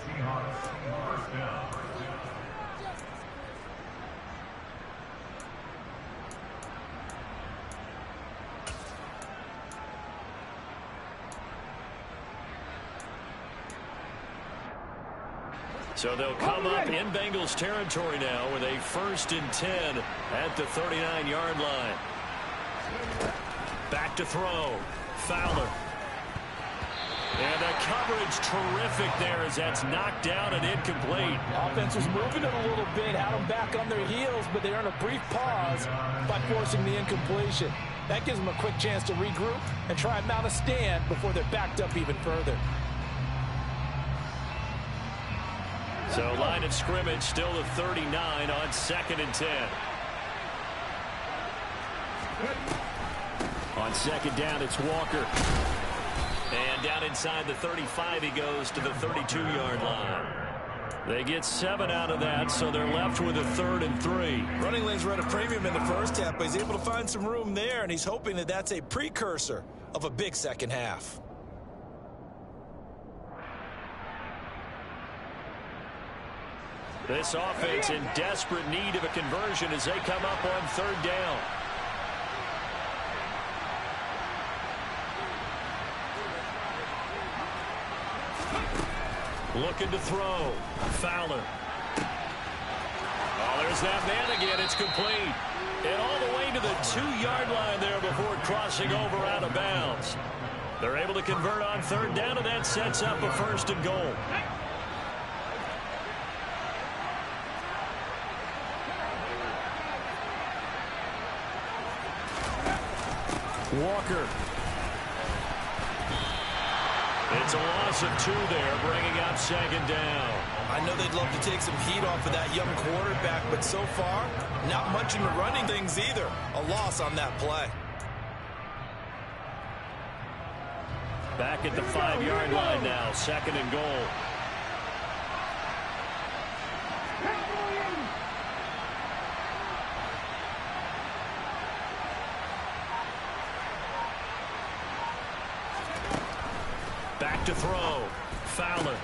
[SPEAKER 1] So they'll come up in Bengals territory now with a 1st and 10 at the 39-yard line. Back to throw. Fowler. And the coverage terrific there as that's knocked down and incomplete.
[SPEAKER 2] Offense was moving it a little bit, had them back on their heels, but they earned a brief pause by forcing the incompletion. That gives them a quick chance to regroup and try and mount a stand before they're backed up even further.
[SPEAKER 1] So line of scrimmage still the 39 on 2nd and 10. On 2nd down, it's Walker. And down inside the 35, he goes to the 32-yard line. They get 7 out of that, so they're left with a 3rd and 3.
[SPEAKER 5] Running lanes were at a premium in the first half, but he's able to find some room there, and he's hoping that that's a precursor of a big second half.
[SPEAKER 1] This offense in desperate need of a conversion as they come up on 3rd down. Looking to throw. Fowler. Oh, there's that man again. It's complete. And all the way to the 2-yard line there before crossing over out of bounds. They're able to convert on 3rd down, and that sets up a 1st and goal. Walker. It's a loss of 2 there, bringing up 2nd down.
[SPEAKER 5] I know they'd love to take some heat off of that young quarterback, but so far, not much in the running things either. A loss on that play.
[SPEAKER 1] Back at the 5-yard line now, 2nd and goal. Back to throw. Fowler.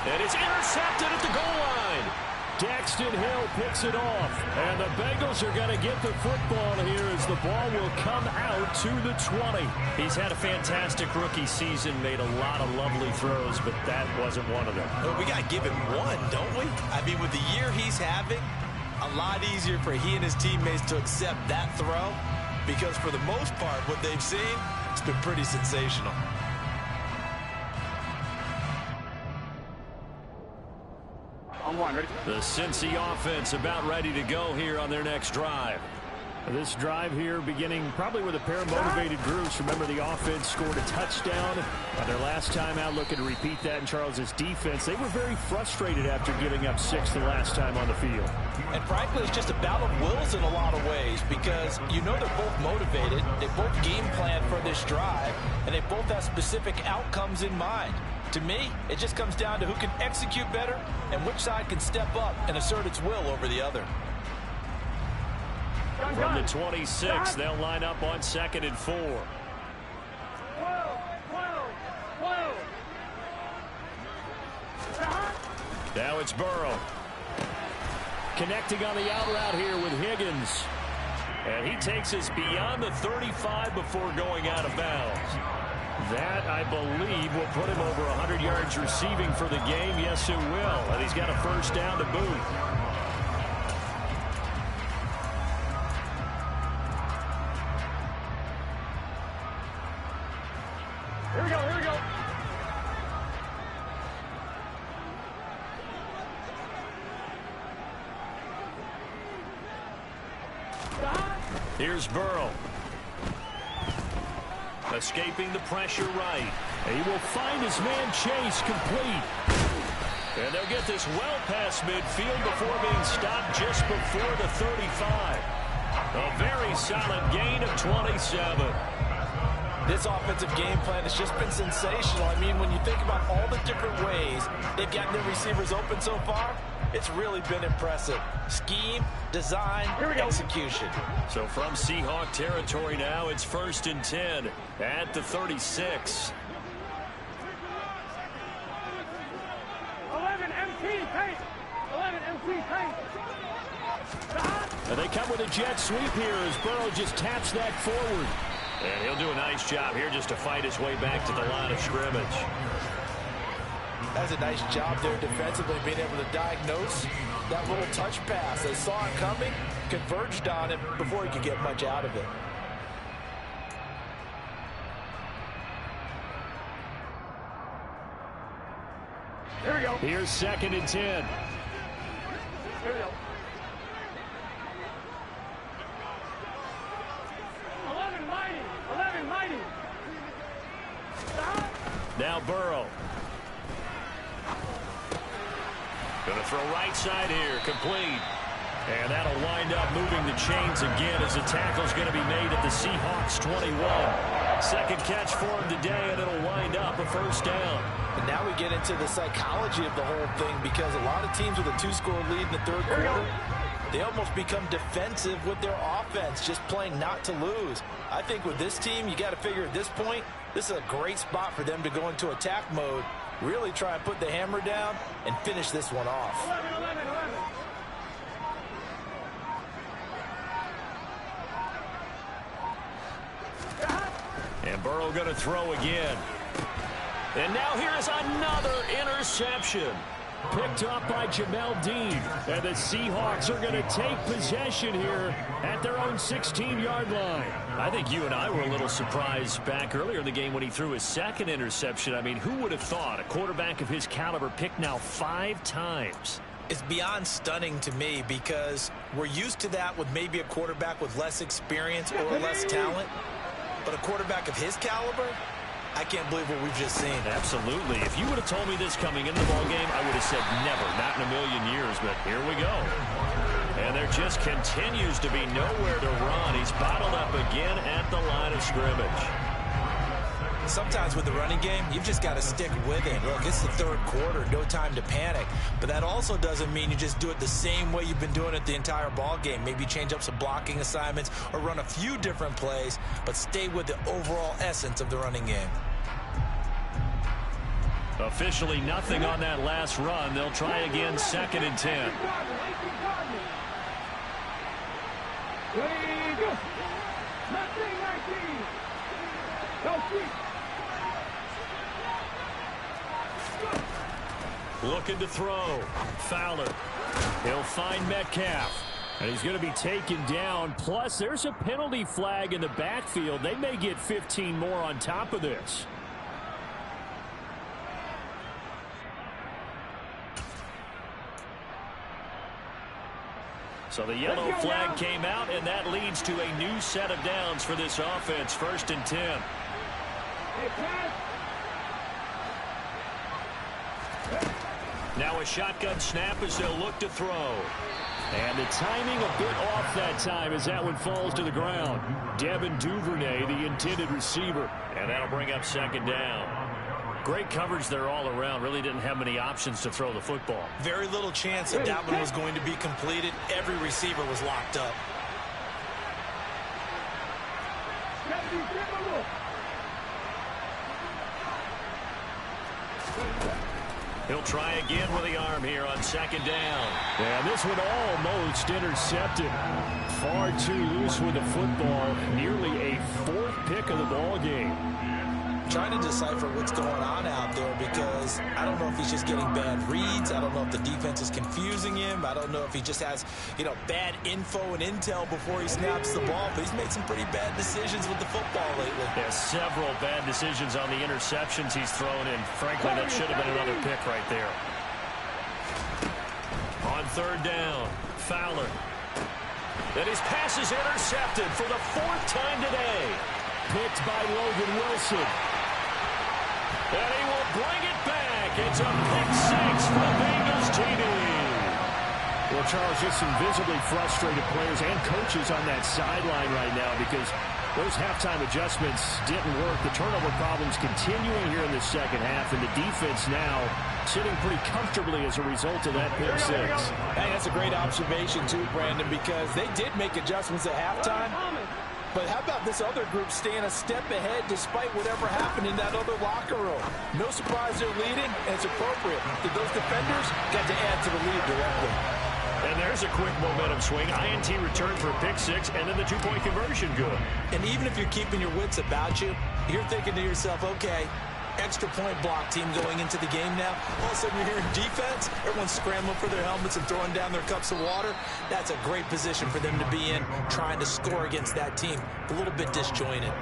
[SPEAKER 1] And it's intercepted at the goal line. Daxton Hill picks it off. And the Bengals are going to get the football here as the ball will come out to the 20. He's had a fantastic rookie season, made a lot of lovely throws, but that wasn't one of them.
[SPEAKER 5] Well, we got to give him one, don't we? I mean, with the year he's having, a lot easier for he and his teammates to accept that throw because for the most part, what they've seen, it's been pretty sensational.
[SPEAKER 1] The Cincy offense about ready to go here on their next drive.
[SPEAKER 4] This drive here beginning probably with a pair of motivated groups. Remember, the offense scored a touchdown on their last time out, looking to repeat that in Charles's defense. They were very frustrated after giving up 6 the last time on the field.
[SPEAKER 2] And frankly, it's just a battle of wills in a lot of ways because you know they're both motivated. They both game plan for this drive, and they both have specific outcomes in mind. To me, it just comes down to who can execute better and which side can step up and assert its will over the other.
[SPEAKER 4] From the 26, they'll line up on 2nd and 4. Now it's Burrow. Connecting on the out route here with Higgins. And he takes us beyond the 35 before going out of bounds. That, I believe, will put him over 100 yards receiving for the game. Yes, it will. And he's got a first down to boot.
[SPEAKER 3] Here we go, here we go.
[SPEAKER 4] Here's Burrow. Escaping the pressure right. He will find his man Chase complete. And they'll get this well past midfield before being stopped just before the 35. A very solid gain of 27.
[SPEAKER 2] This offensive game plan has just been sensational. I mean, when you think about all the different ways they've gotten their receivers open so far, it's really been impressive. Scheme, design, execution.
[SPEAKER 4] So from Seahawk territory now, it's 1st and 10 at the 36.
[SPEAKER 3] 11 MT paint. 11 MT paint.
[SPEAKER 4] And they come with a jet sweep here as Burrow just taps that forward. And he'll do a nice job here just to fight his way back to the line of scrimmage.
[SPEAKER 2] That's a nice job there defensively, being able to diagnose that little touch pass. They saw it coming, converged on it before he could get much out of it.
[SPEAKER 3] Here we go.
[SPEAKER 4] Here's 2nd and 10.
[SPEAKER 3] Here we go. 11 mighty. 11 mighty.
[SPEAKER 4] Now Burrow. Going to throw right side here, complete. And that'll wind up moving the chains again as the tackle's going to be made at the Seahawks 21. Second catch for him today, and it'll wind up a first down.
[SPEAKER 2] And now we get into the psychology of the whole thing because a lot of teams with a 2-score lead in the third quarter, they almost become defensive with their offense, just playing not to lose. I think with this team, you got to figure at this point, this is a great spot for them to go into attack mode, really try and put the hammer down and finish this one off.
[SPEAKER 3] 11, 11, 11.
[SPEAKER 4] And Burrow going to throw again. And now here's another interception. Picked up by Jamel Dean. And the Seahawks are going to take possession here at their own 16-yard line. I think you and I were a little surprised back earlier in the game when he threw his second interception. I mean, who would have thought a quarterback of his caliber picked now 5 times?
[SPEAKER 5] It's beyond stunning to me because we're used to that with maybe a quarterback with less experience or less talent. But a quarterback of his caliber, I can't believe what we've just seen.
[SPEAKER 4] Absolutely. If you would have told me this coming into the ballgame, I would have said never, not in a million years, but here we go. And there just continues to be nowhere to run. He's bottled up again at the line of scrimmage.
[SPEAKER 5] Sometimes with the running game, you've just got to stick with it. Look, it's the third quarter, no time to panic. But that also doesn't mean you just do it the same way you've been doing it the entire ball game. Maybe change up some blocking assignments or run a few different plays, but stay with the overall essence of the running game.
[SPEAKER 4] Officially nothing on that last run. They'll try again, 2nd and 10. Looking to throw. Fowler. He'll find Metcalf. And he's going to be taken down. Plus, there's a penalty flag in the backfield. They may get 15 more on top of this.
[SPEAKER 1] So the yellow flag came out, and that leads to a new set of downs for this offense. 1st and 10. Now a shotgun snap as they'll look to throw.
[SPEAKER 4] And the timing a bit off that time as that one falls to the ground. Devin Duvernay, the intended receiver.
[SPEAKER 1] And that'll bring up 2nd down. Great coverage there all around. Really didn't have many options to throw the football.
[SPEAKER 5] Very little chance that that one was going to be completed. Every receiver was locked up.
[SPEAKER 1] He'll try again with the arm here on 2nd down.
[SPEAKER 4] And this one almost intercepted. Far too loose with the football. Nearly a 4th pick of the ball game.
[SPEAKER 5] Trying to decipher what's going on out there because I don't know if he's just getting bad reads. I don't know if the defense is confusing him. I don't know if he just has, bad info and intel before he snaps the ball. But he's made some pretty bad decisions with the football lately.
[SPEAKER 1] Yeah, several bad decisions on the interceptions he's thrown in. Frankly, that should have been another pick right there. On 3rd down, Fowler. And his pass is intercepted for the 4th time today.
[SPEAKER 4] Picked by Logan Wilson.
[SPEAKER 1] And he will bring it back. It's a pick-6 for the Bengals TD.
[SPEAKER 4] Well, Charles, just some visibly frustrated players and coaches on that sideline right now because those halftime adjustments didn't work. The turnover problems continuing here in the 2nd half, and the defense now sitting pretty comfortably as a result of that pick-6.
[SPEAKER 2] Hey, that's a great observation, too, Brandon, because they did make adjustments at halftime. But how about this other group staying a step ahead despite whatever happened in that other locker room? No surprise they're leading, and it's appropriate. Those defenders got to add to the lead directly.
[SPEAKER 1] And there's a quick momentum swing. INT return for a pick-6, and then the 2-point conversion good.
[SPEAKER 5] And even if you're keeping your wits about you, you're thinking to yourself, okay, extra point block team going into the game now. All of a sudden you're hearing defense. Everyone's scrambling for their helmets and throwing down their cups of water. That's a great position for them to be in, trying to score against that team. A little bit disjointed.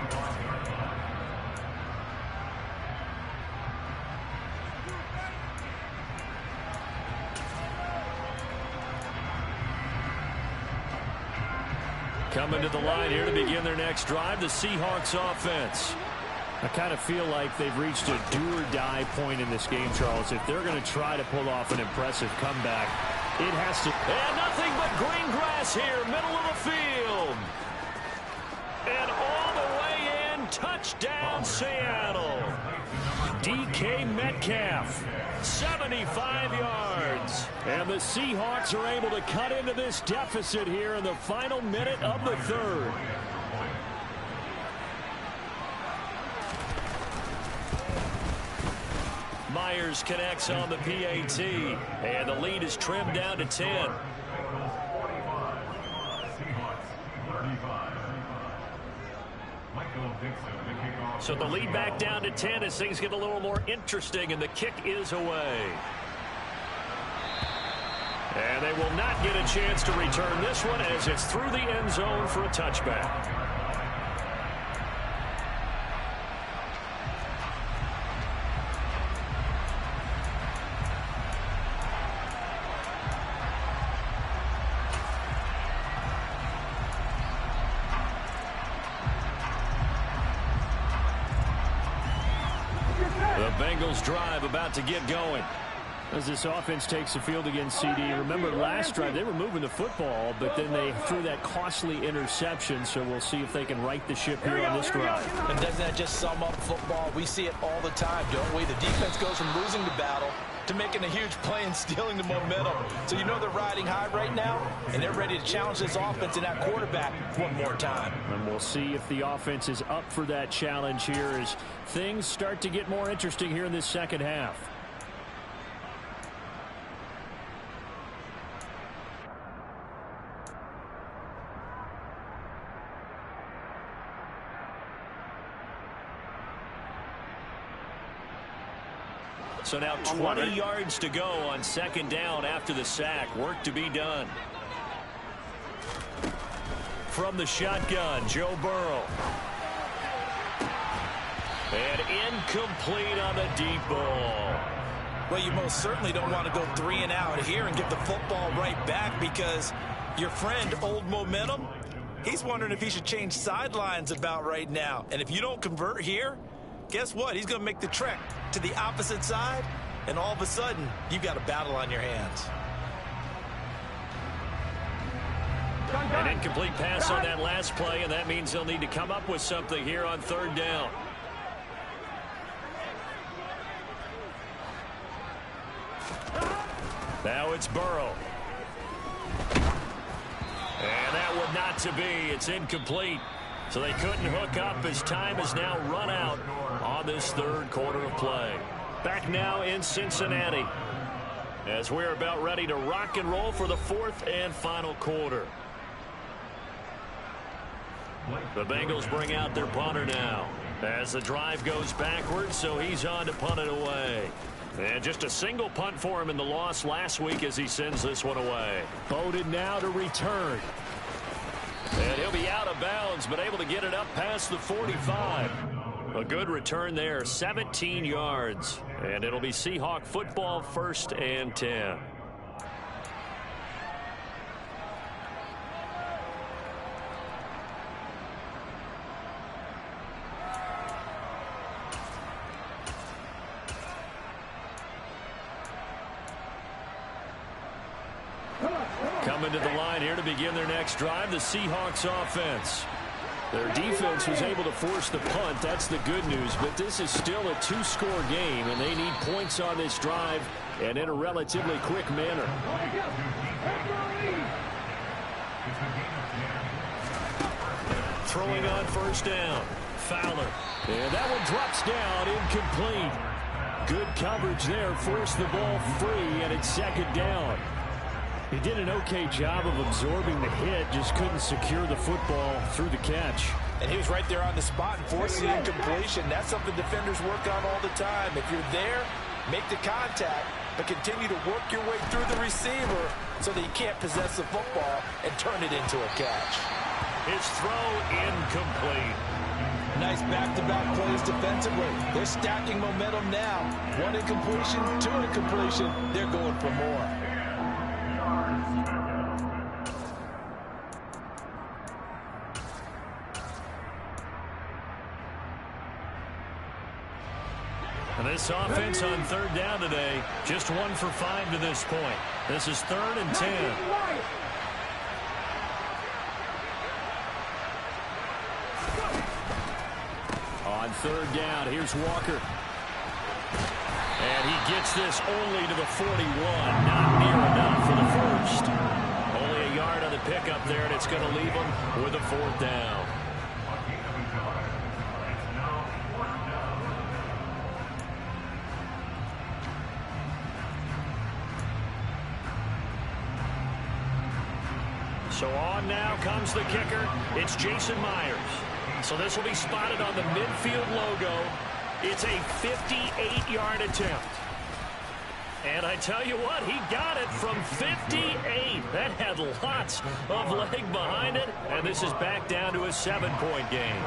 [SPEAKER 1] Coming to the line here to begin their next drive, the Seahawks offense.
[SPEAKER 4] I kind of feel like they've reached a do-or-die point in this game, Charles. If they're going to try to pull off an impressive comeback, it has to...
[SPEAKER 1] And nothing but green grass here, middle of the field. And all the way in, touchdown Seattle. DK Metcalf, 75 yards. And the Seahawks are able to cut into this deficit here in the final minute of the 3rd. Myers connects on the PAT, and the lead is trimmed down to 10. So the lead back down to 10 as things get a little more interesting, and the kick is away. And they will not get a chance to return this one as it's through the end zone for a touchback. Bengals drive about to get going.
[SPEAKER 4] As this offense takes the field against CD, remember last drive they were moving the football, but then they threw that costly interception, so we'll see if they can right the ship here on this drive.
[SPEAKER 2] And doesn't that just sum up football? We see it all the time, don't we? The defense goes from losing the battle to making a huge play and stealing the momentum. So you know they're riding high right now, and they're ready to challenge this offense and that quarterback one more time.
[SPEAKER 4] And we'll see if the offense is up for that challenge here as things start to get more interesting here in this 2nd half.
[SPEAKER 1] So now 20 yards to go on 2nd down after the sack. Work to be done. From the shotgun, Joe Burrow. And incomplete on the deep ball.
[SPEAKER 5] Well, you most certainly don't want to go 3 and out here and give the football right back because Your friend, Old Momentum, he's wondering if he should change sidelines about right now. And if you don't convert here, guess what? He's going to make the trek to the opposite side, and all of a sudden, you've got a battle on your hands.
[SPEAKER 1] An incomplete pass on that last play, and that means they'll need to come up with something here on third down. Now it's Burrow. And that one not to be. It's incomplete. So they couldn't hook up as time has now run out on this third quarter of play. Back now in Cincinnati as we're about ready to rock and roll for the fourth and final quarter. The Bengals bring out their punter now as the drive goes backwards, so he's on to punt it away. And just a single punt for him in the loss last week as he sends this one away.
[SPEAKER 4] Bowden now to return.
[SPEAKER 1] And he'll be out of bounds, but able to get it up past the 45. A good return there, 17 yards. And it'll be Seahawk football, 1st and 10. Coming to the line here to begin their next drive, the Seahawks offense. Their defense was able to force the punt. That's the good news. But this is still a 2-score game, and they need points on this drive and in a relatively quick manner. Throwing on first down. Fowler. And that one drops down, incomplete. Good coverage there. Forced the ball free, and it's 2nd down. He did an okay job of absorbing the hit, just couldn't secure the football through the catch.
[SPEAKER 2] And he was right there on the spot and forced the incompletion. That's something defenders work on all the time. If you're there, make the contact, but continue to work your way through the receiver so that you can't possess the football and turn it into a catch.
[SPEAKER 1] His throw incomplete.
[SPEAKER 2] Nice back-to-back plays defensively. They're stacking momentum now. 1 incompletion, 2 incompletion. They're going for more.
[SPEAKER 1] And this offense on 3rd down today, just 1 for 5 to this point. This is 3rd and 10. On 3rd down, here's Walker. And he gets this only to the 41. Not near enough for the first. Only a yard on the pickup there, and it's going to leave him with a 4th down. So on now comes the kicker. It's Jason Myers. So this will be spotted on the midfield logo. It's a 58-yard attempt. And I tell you what, he got it from 58. That had lots of leg behind it. And this is back down to a 7-point game.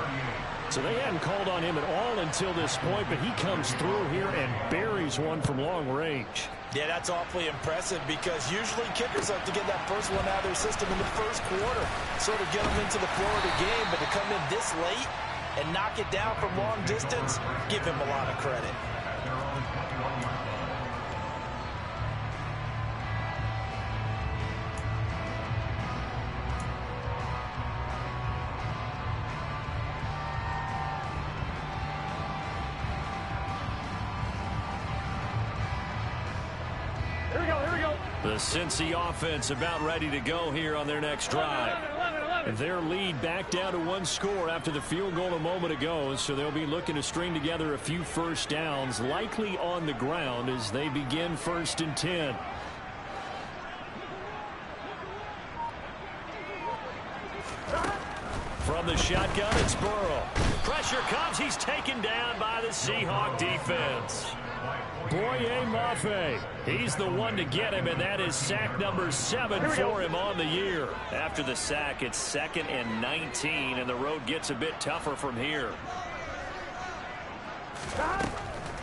[SPEAKER 4] So they hadn't called on him at all until this point, but he comes through here and buries one from long range.
[SPEAKER 2] Yeah, that's awfully impressive because usually kickers like to get that first one out of their system in the first quarter, sort of get them into the flow of the game, but to come in this late and knock it down from long distance, give him a lot of credit.
[SPEAKER 1] The Cincy offense about ready to go here on their next drive.
[SPEAKER 4] Their lead back down to 1 score after the field goal a moment ago, so they'll be looking to string together a few first downs, likely on the ground as they begin 1st and 10.
[SPEAKER 1] From the shotgun, it's Burrow. Pressure comes. He's taken down by the Seahawk defense.
[SPEAKER 4] Boye Mafe.
[SPEAKER 1] He's the one to get him, and that is sack number 7 for him on the year.
[SPEAKER 6] After the sack, it's 2nd and 19, and the road gets a bit tougher from here.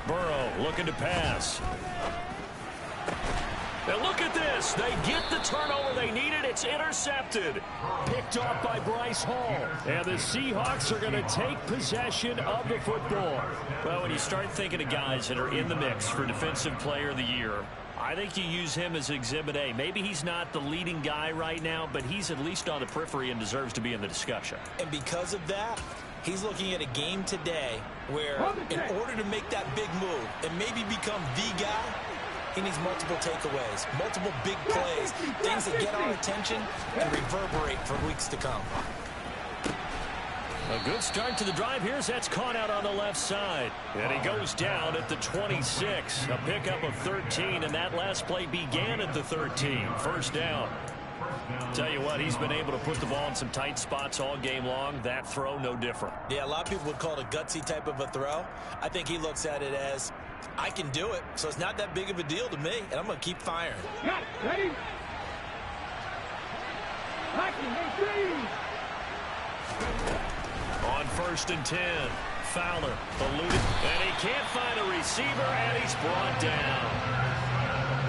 [SPEAKER 1] Burrow looking to pass.
[SPEAKER 6] And look at this. They get the turnover they needed. It's intercepted.
[SPEAKER 4] Picked off by Bryce Hall. And the Seahawks are going to take possession of the football.
[SPEAKER 6] Well, when you start thinking of guys that are in the mix for Defensive Player of the Year, I think you use him as Exhibit A. Maybe he's not the leading guy right now, but he's at least on the periphery and deserves to be in the discussion.
[SPEAKER 5] And because of that, he's looking at a game today where in order to make that big move and maybe become the guy, he needs multiple takeaways, multiple big plays, things that get our attention and reverberate for weeks to come.
[SPEAKER 6] A good start to the drive. Here's that's caught out on the left side. And he goes down at the 26. A pickup of 13, and that last play began at the 13. First down. Tell you what, he's been able to put the ball in some tight spots all game long. That throw, no different.
[SPEAKER 5] Yeah, a lot of people would call it a gutsy type of a throw. I think he looks at it as, I can do it, so it's not that big of a deal to me, and I'm going to keep firing.
[SPEAKER 3] Ready?
[SPEAKER 6] On 1st and 10, Fowler eluded, and he can't find a receiver, and he's brought down.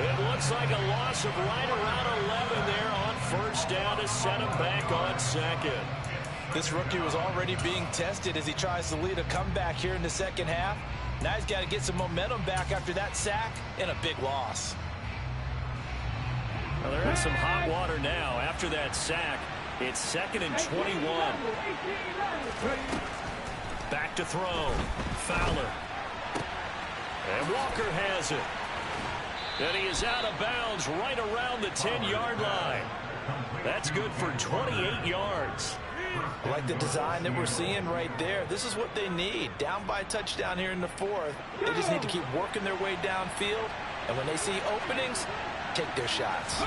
[SPEAKER 6] It looks like a loss of right around 11 there on first down to set him back on second.
[SPEAKER 2] This rookie was already being tested as he tries to lead a comeback here in the second half. Now he's got to get some momentum back after that sack and a big loss.
[SPEAKER 6] Well, there is some hot water now after that sack. It's 2nd and 21. Back to throw. Fowler. And Walker has it. And he is out of bounds right around the 10-yard line. That's good for 28 yards.
[SPEAKER 2] I like the design that we're seeing right there. This is what they need. Down by a touchdown here in the 4th. They just need to keep working their way downfield. And when they see openings, take their shots.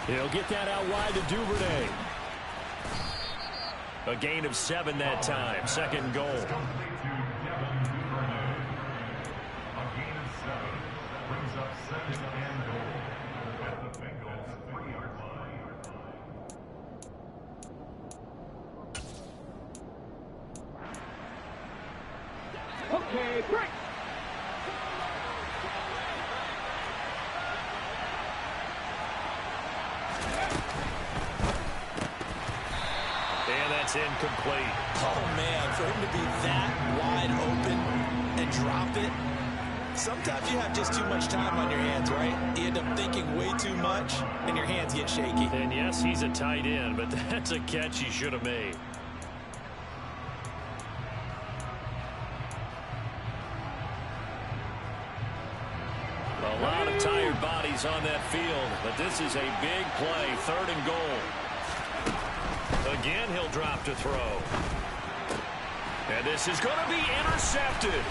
[SPEAKER 4] He'll get that out wide to Duvernay.
[SPEAKER 6] A gain of 7 that time. 2nd and goal.
[SPEAKER 3] Okay, break.
[SPEAKER 6] And that's incomplete.
[SPEAKER 5] Oh, man, for him to be that wide open and drop it, sometimes you have just too much time on your hands, right? You end up thinking way too much, and your hands get shaky.
[SPEAKER 6] And yes, he's a tight end, but that's a catch he should have made. A lot of tired bodies on that field, but this is a big play. 3rd and goal. Again, he'll drop to throw. And this is going to be intercepted.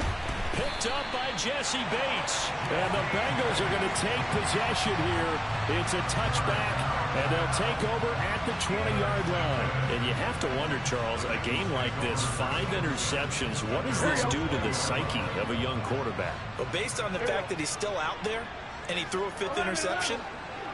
[SPEAKER 6] Picked up by Jesse Bates.
[SPEAKER 4] And the Bengals are going to take possession here. It's a touchback, and they'll take over at the 20-yard line.
[SPEAKER 6] And you have to wonder, Charles, a game like this, 5 interceptions, what does this do to the psyche of a young quarterback?
[SPEAKER 5] But based on the fact that he's still out there and he threw a 5th interception,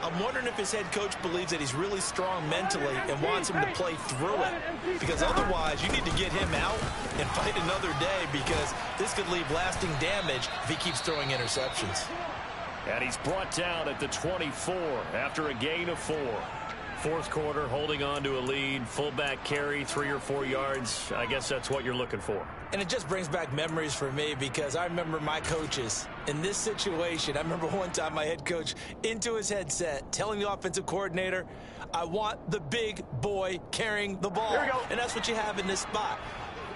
[SPEAKER 5] I'm wondering if his head coach believes that he's really strong mentally and wants him to play through it. Because otherwise, you need to get him out and fight another day, because this could leave lasting damage if he keeps throwing interceptions.
[SPEAKER 6] And he's brought down at the 24 after a gain of 4. 4th quarter, holding on to a lead. Fullback carry, 3 or 4 yards. I guess that's what you're looking for.
[SPEAKER 5] And it just brings back memories for me, because I remember my coaches in this situation. I remember one time my head coach into his headset telling the offensive coordinator, I want the big boy carrying the ball. And that's what you have in this spot.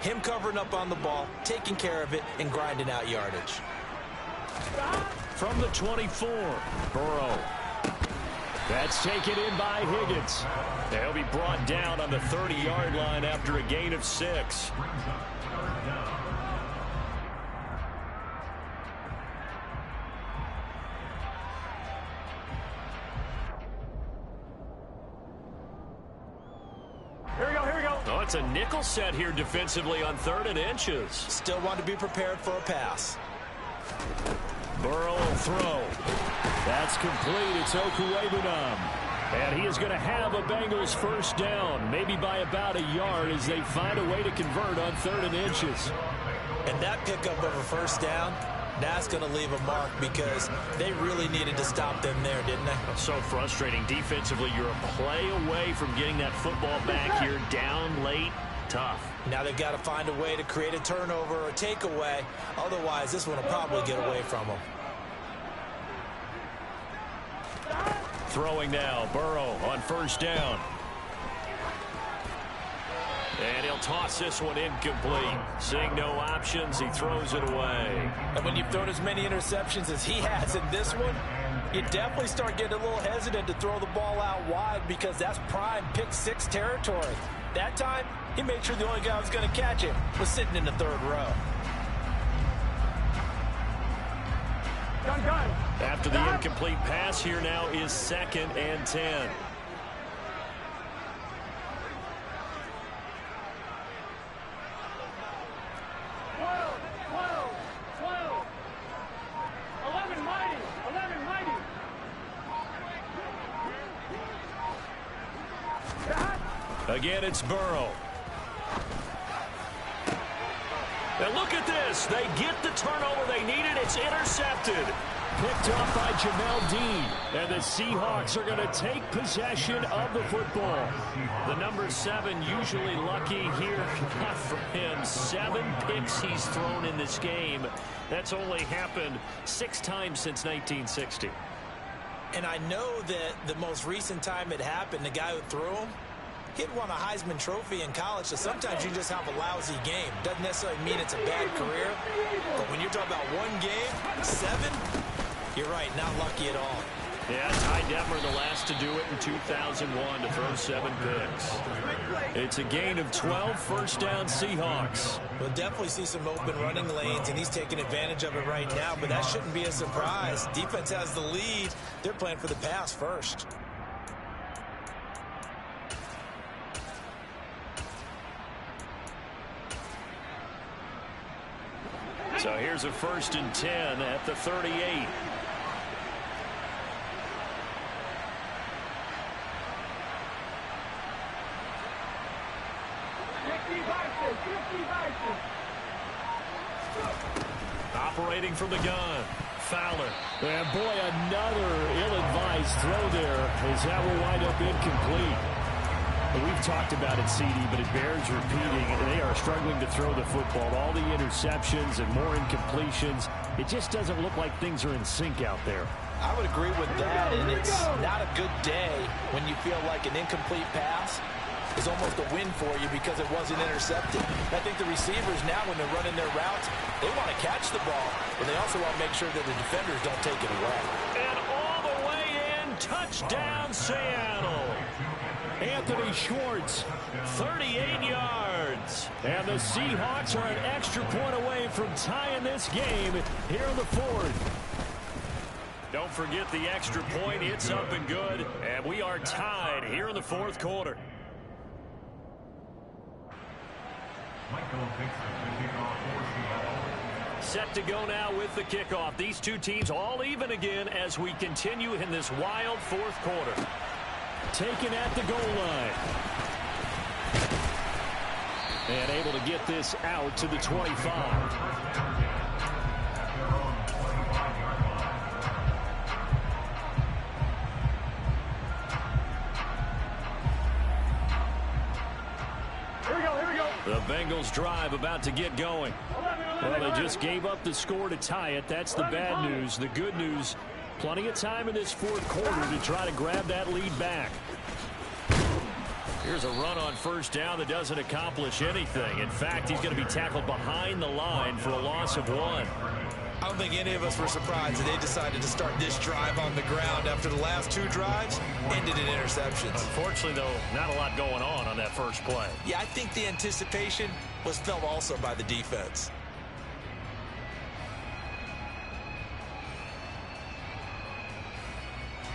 [SPEAKER 5] Him covering up on the ball, taking care of it, and grinding out yardage.
[SPEAKER 4] From the 24, Burrow. That's taken in by Higgins.
[SPEAKER 6] They'll be brought down on the 30-yard line after a gain of 6.
[SPEAKER 3] Here we go, here we go.
[SPEAKER 6] Oh, it's a nickel set here defensively on 3rd and inches.
[SPEAKER 5] Still want to be prepared for a pass.
[SPEAKER 6] Burrow will throw.
[SPEAKER 4] That's complete. It's Okuwebunam. And he is going to have a Bengals first down, maybe by about a yard, as they find a way to convert on 3rd and inches.
[SPEAKER 5] And that pickup of a first down That's going to leave a mark because they really needed to stop them there, didn't they?
[SPEAKER 6] So frustrating. Defensively, you're a play away from getting that football back here. Down late, tough.
[SPEAKER 5] Now they've got to find a way to create a turnover or takeaway. Otherwise, this one will probably get away from them.
[SPEAKER 6] Throwing now, Burrow on first down. And he'll toss this one incomplete. Seeing no options, he throws it away.
[SPEAKER 2] And when you've thrown as many interceptions as he has in this one, you definitely start getting a little hesitant to throw the ball out wide because that's prime pick six territory. That time, he made sure the only guy who was going to catch him was sitting in the third row.
[SPEAKER 3] Done.
[SPEAKER 6] After the incomplete pass, here now is 2nd and 10. Again, it's Burrow. And look at this. They get the turnover they needed. It's intercepted.
[SPEAKER 4] Picked off by Jamel Dean. And the Seahawks are going to take possession of the football.
[SPEAKER 6] The number 7 usually lucky here. Not for him. 7 picks he's thrown in this game. That's only happened 6 times since 1960.
[SPEAKER 5] And I know that the most recent time it happened, the guy who threw him, he'd won a Heisman Trophy in college, so sometimes you just have a lousy game. Doesn't necessarily mean it's a bad career, but when you're talking about one game, 7, you're right, not lucky at all.
[SPEAKER 6] Yeah, Ty Detmer the last to do it in 2001 to throw 7 picks. It's a gain of 12, first down Seahawks.
[SPEAKER 5] We'll definitely see some open running lanes, and he's taking advantage of it right now, but that shouldn't be a surprise. Defense has the lead. They're playing for the pass first.
[SPEAKER 6] So here's a 1st and 10 at the 38. Operating from the gun, Fowler.
[SPEAKER 4] And boy, another ill-advised throw there as that will wind up incomplete. We've talked about it, CD, but it bears repeating. They are struggling to throw the football. All the interceptions and more incompletions. It just doesn't look like things are in sync out there.
[SPEAKER 2] I would agree with that, and it's not a good day when you feel like an incomplete pass is almost a win for you because it wasn't intercepted. I think the receivers now, when they're running their routes, they want to catch the ball, but they also want to make sure that the defenders don't take it away.
[SPEAKER 6] And all the way in, touchdown Seattle.
[SPEAKER 4] Anthony Schwartz,
[SPEAKER 6] 38 yards.
[SPEAKER 4] And the Seahawks are an extra point away from tying this game here in the 4th.
[SPEAKER 6] Don't forget the extra point. It's up and good. And we are tied here in the 4th quarter. Set to go now with the kickoff. These two teams all even again as we continue in this wild 4th quarter.
[SPEAKER 4] Taken at the goal line. And able to get this out to the 25. The Bengals drive about to get going. Well, they just gave up the score to tie it. That's the bad news. The good news, plenty of time in this 4th quarter to try to grab that lead back. Here's a run on first down that doesn't accomplish anything. In fact, he's going to be tackled behind the line for a loss of 1.
[SPEAKER 5] I don't think any of us were surprised that they decided to start this drive on the ground after the last 2 drives ended in interceptions.
[SPEAKER 6] Unfortunately, though, not a lot going on that first play.
[SPEAKER 5] Yeah, I think the anticipation was felt also by the defense.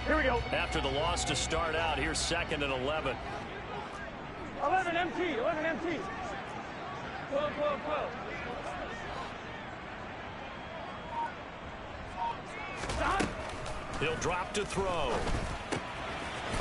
[SPEAKER 3] Here we go.
[SPEAKER 6] After the loss to start out, here's 2nd and 11.
[SPEAKER 3] 11 MT. 11 MT. 12. Stop.
[SPEAKER 6] He'll drop to throw.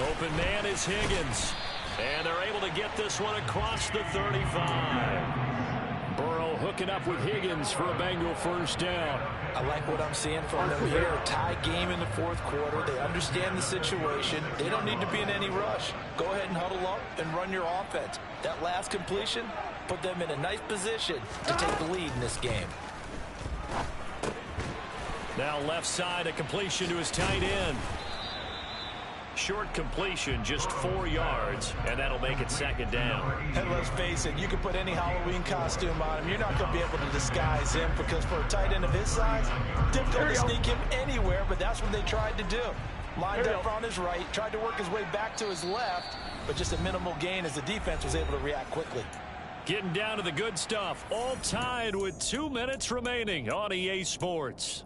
[SPEAKER 6] Open man is Higgins. And they're able to get this one across the 35. Burrow hooking
[SPEAKER 4] picking up with Higgins for a Bengal first down.
[SPEAKER 2] I like what I'm seeing from them here. A tie game in the fourth quarter. They understand the situation. They don't need to be in any rush. Go ahead and huddle up and run your offense. That last completion put them in a nice position to take the lead in this game.
[SPEAKER 6] Now left side, a completion to his tight end. Short completion, just 4 yards, and that'll make it second down.
[SPEAKER 2] And let's face it, you can put any Halloween costume on him. You're not going to be able to disguise him because for a tight end of his size, difficult to sneak him anywhere, but that's what they tried to do. Lined up on his right, tried to work his way back to his left, but just a minimal gain as the defense was able to react quickly.
[SPEAKER 6] Getting down to the good stuff, all tied with 2 minutes remaining on EA Sports.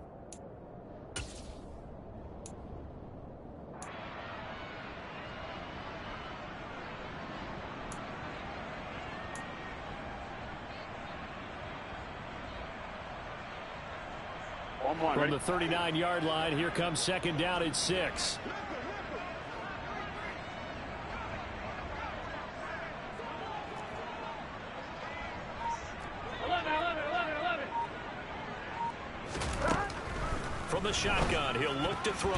[SPEAKER 6] From the 39-yard line, here comes second down at 6. From the shotgun, he'll look to throw.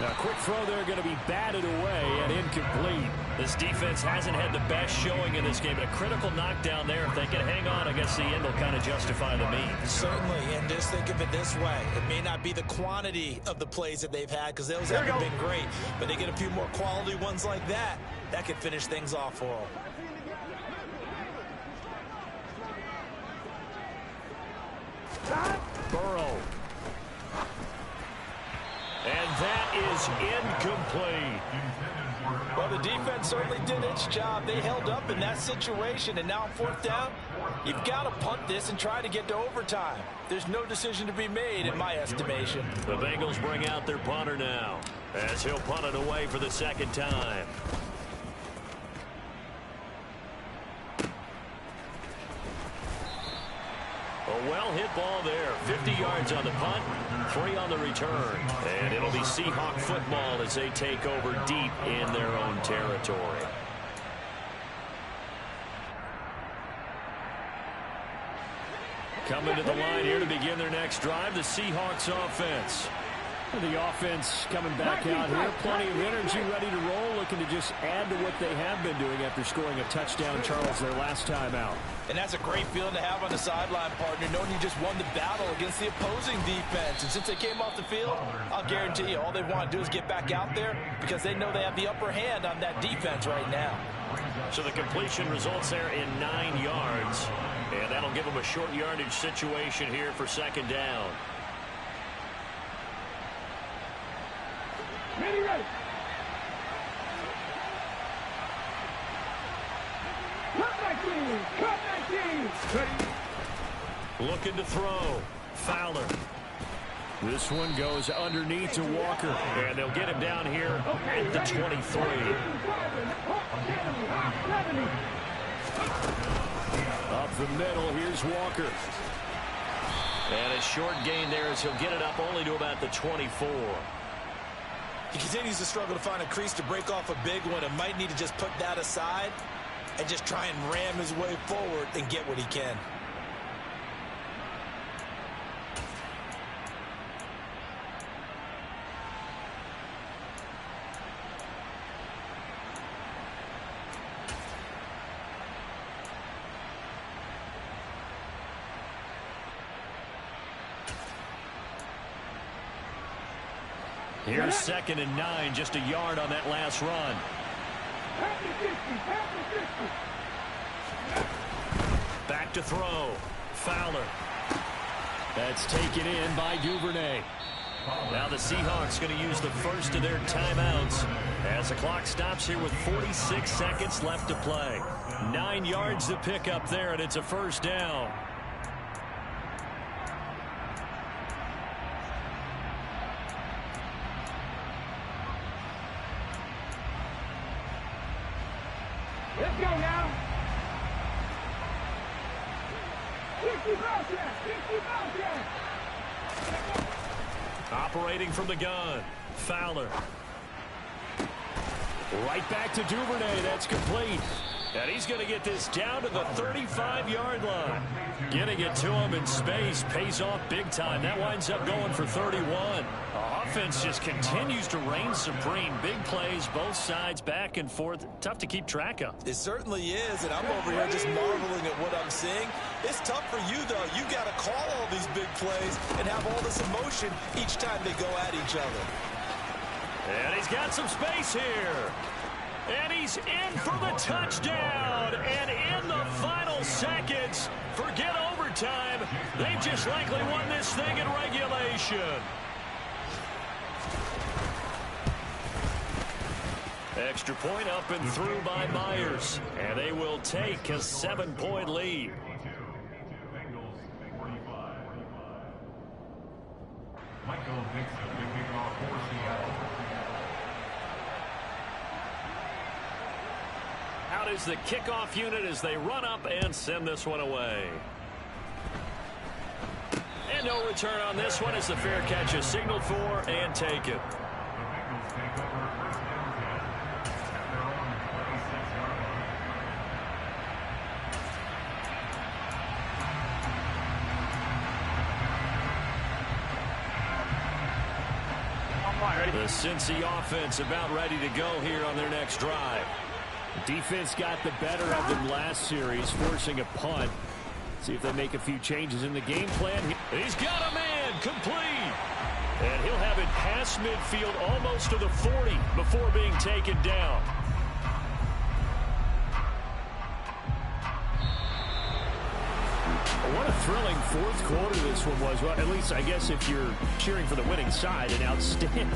[SPEAKER 4] Now, quick throw there, going to be batted away and incomplete.
[SPEAKER 6] This defense hasn't had the best showing in this game, but a critical knockdown there. If they can hang on, I guess the end will kind of justify the means.
[SPEAKER 5] Certainly, and just think of it this way. It may not be the quantity of the plays that they've had because those haven't been great, but they get a few more quality ones like that. That could finish things off for them.
[SPEAKER 6] Burrow. And that is incomplete.
[SPEAKER 2] Well, the defense certainly did its job. They held up in that situation, and now on fourth down, you've got to punt this and try to get to overtime. There's no decision to be made, in my estimation.
[SPEAKER 6] The Bengals bring out their punter now, as he'll punt it away for the second time. A well-hit ball there. 50 yards on the punt, 3 on the return. And it'll be Seahawk football as they take over deep in their own territory. Coming to the line here to begin their next drive, the Seahawks offense.
[SPEAKER 4] The offense coming back out here. Plenty of energy, ready to roll, looking to just add to what they have been doing after scoring a touchdown, Charles, their last time out.
[SPEAKER 2] And that's a great feeling to have on the sideline, partner, knowing you just won the battle against the opposing defense. And since they came off the field, I'll guarantee you all they want to do is get back out there because they know they have the upper hand on that defense right now.
[SPEAKER 6] So the completion results there in 9 yards. And that'll give them a short yardage situation here for second down.
[SPEAKER 3] Ready. Cut 19.
[SPEAKER 6] Looking to throw. Fowler.
[SPEAKER 4] This one goes underneath to Walker.
[SPEAKER 6] And they'll get him down here at the 23.
[SPEAKER 4] Up the middle, here's Walker.
[SPEAKER 6] And a short gain there as he'll get it up only to about the 24.
[SPEAKER 5] He continues to struggle to find a crease to break off a big one and might need to just put that aside and just try and ram his way forward and get what he can.
[SPEAKER 6] Here's second and 9, just a yard on that last run. Back to throw. Fowler.
[SPEAKER 4] That's taken in by Duvernay.
[SPEAKER 6] Now the Seahawks going to use the first of their timeouts as the clock stops here with 46 seconds left to play. 9 yards to pick up there, and it's a first down.
[SPEAKER 3] Let's go now. 60 bounce jack. 60 bounce jack.
[SPEAKER 6] Operating from the gun. Fowler.
[SPEAKER 4] Right back to Duvernay. That's complete.
[SPEAKER 6] And he's going to get this down to the 35-yard line. Getting it to him in space pays off big time. That winds up going for 31. The offense just continues to reign supreme. Big plays, both sides, back and forth. Tough to keep track of.
[SPEAKER 5] It certainly is, and I'm over here just marveling at what I'm seeing. It's tough for you, though. You got to call all these big plays and have all this emotion each time they go at each other.
[SPEAKER 6] And he's got some space here. And he's in for the touchdown. And in the final seconds, forget overtime. They've just likely won this thing in regulation. Extra point up and through by Myers. And they will take a 7-point lead. Out is the kickoff unit as they run up and send this one away. And no return on this one as the fair catch is signaled for and taken. The Cincy offense about ready to go here on their next drive.
[SPEAKER 4] The defense got the better of them last series, forcing a punt. See if they make a few changes in the game plan.
[SPEAKER 6] He's got a man complete. And he'll have it past midfield almost to the 40 before being taken down.
[SPEAKER 4] What a thrilling fourth quarter this one was. Well, at least I guess if you're cheering for the winning side, an outstanding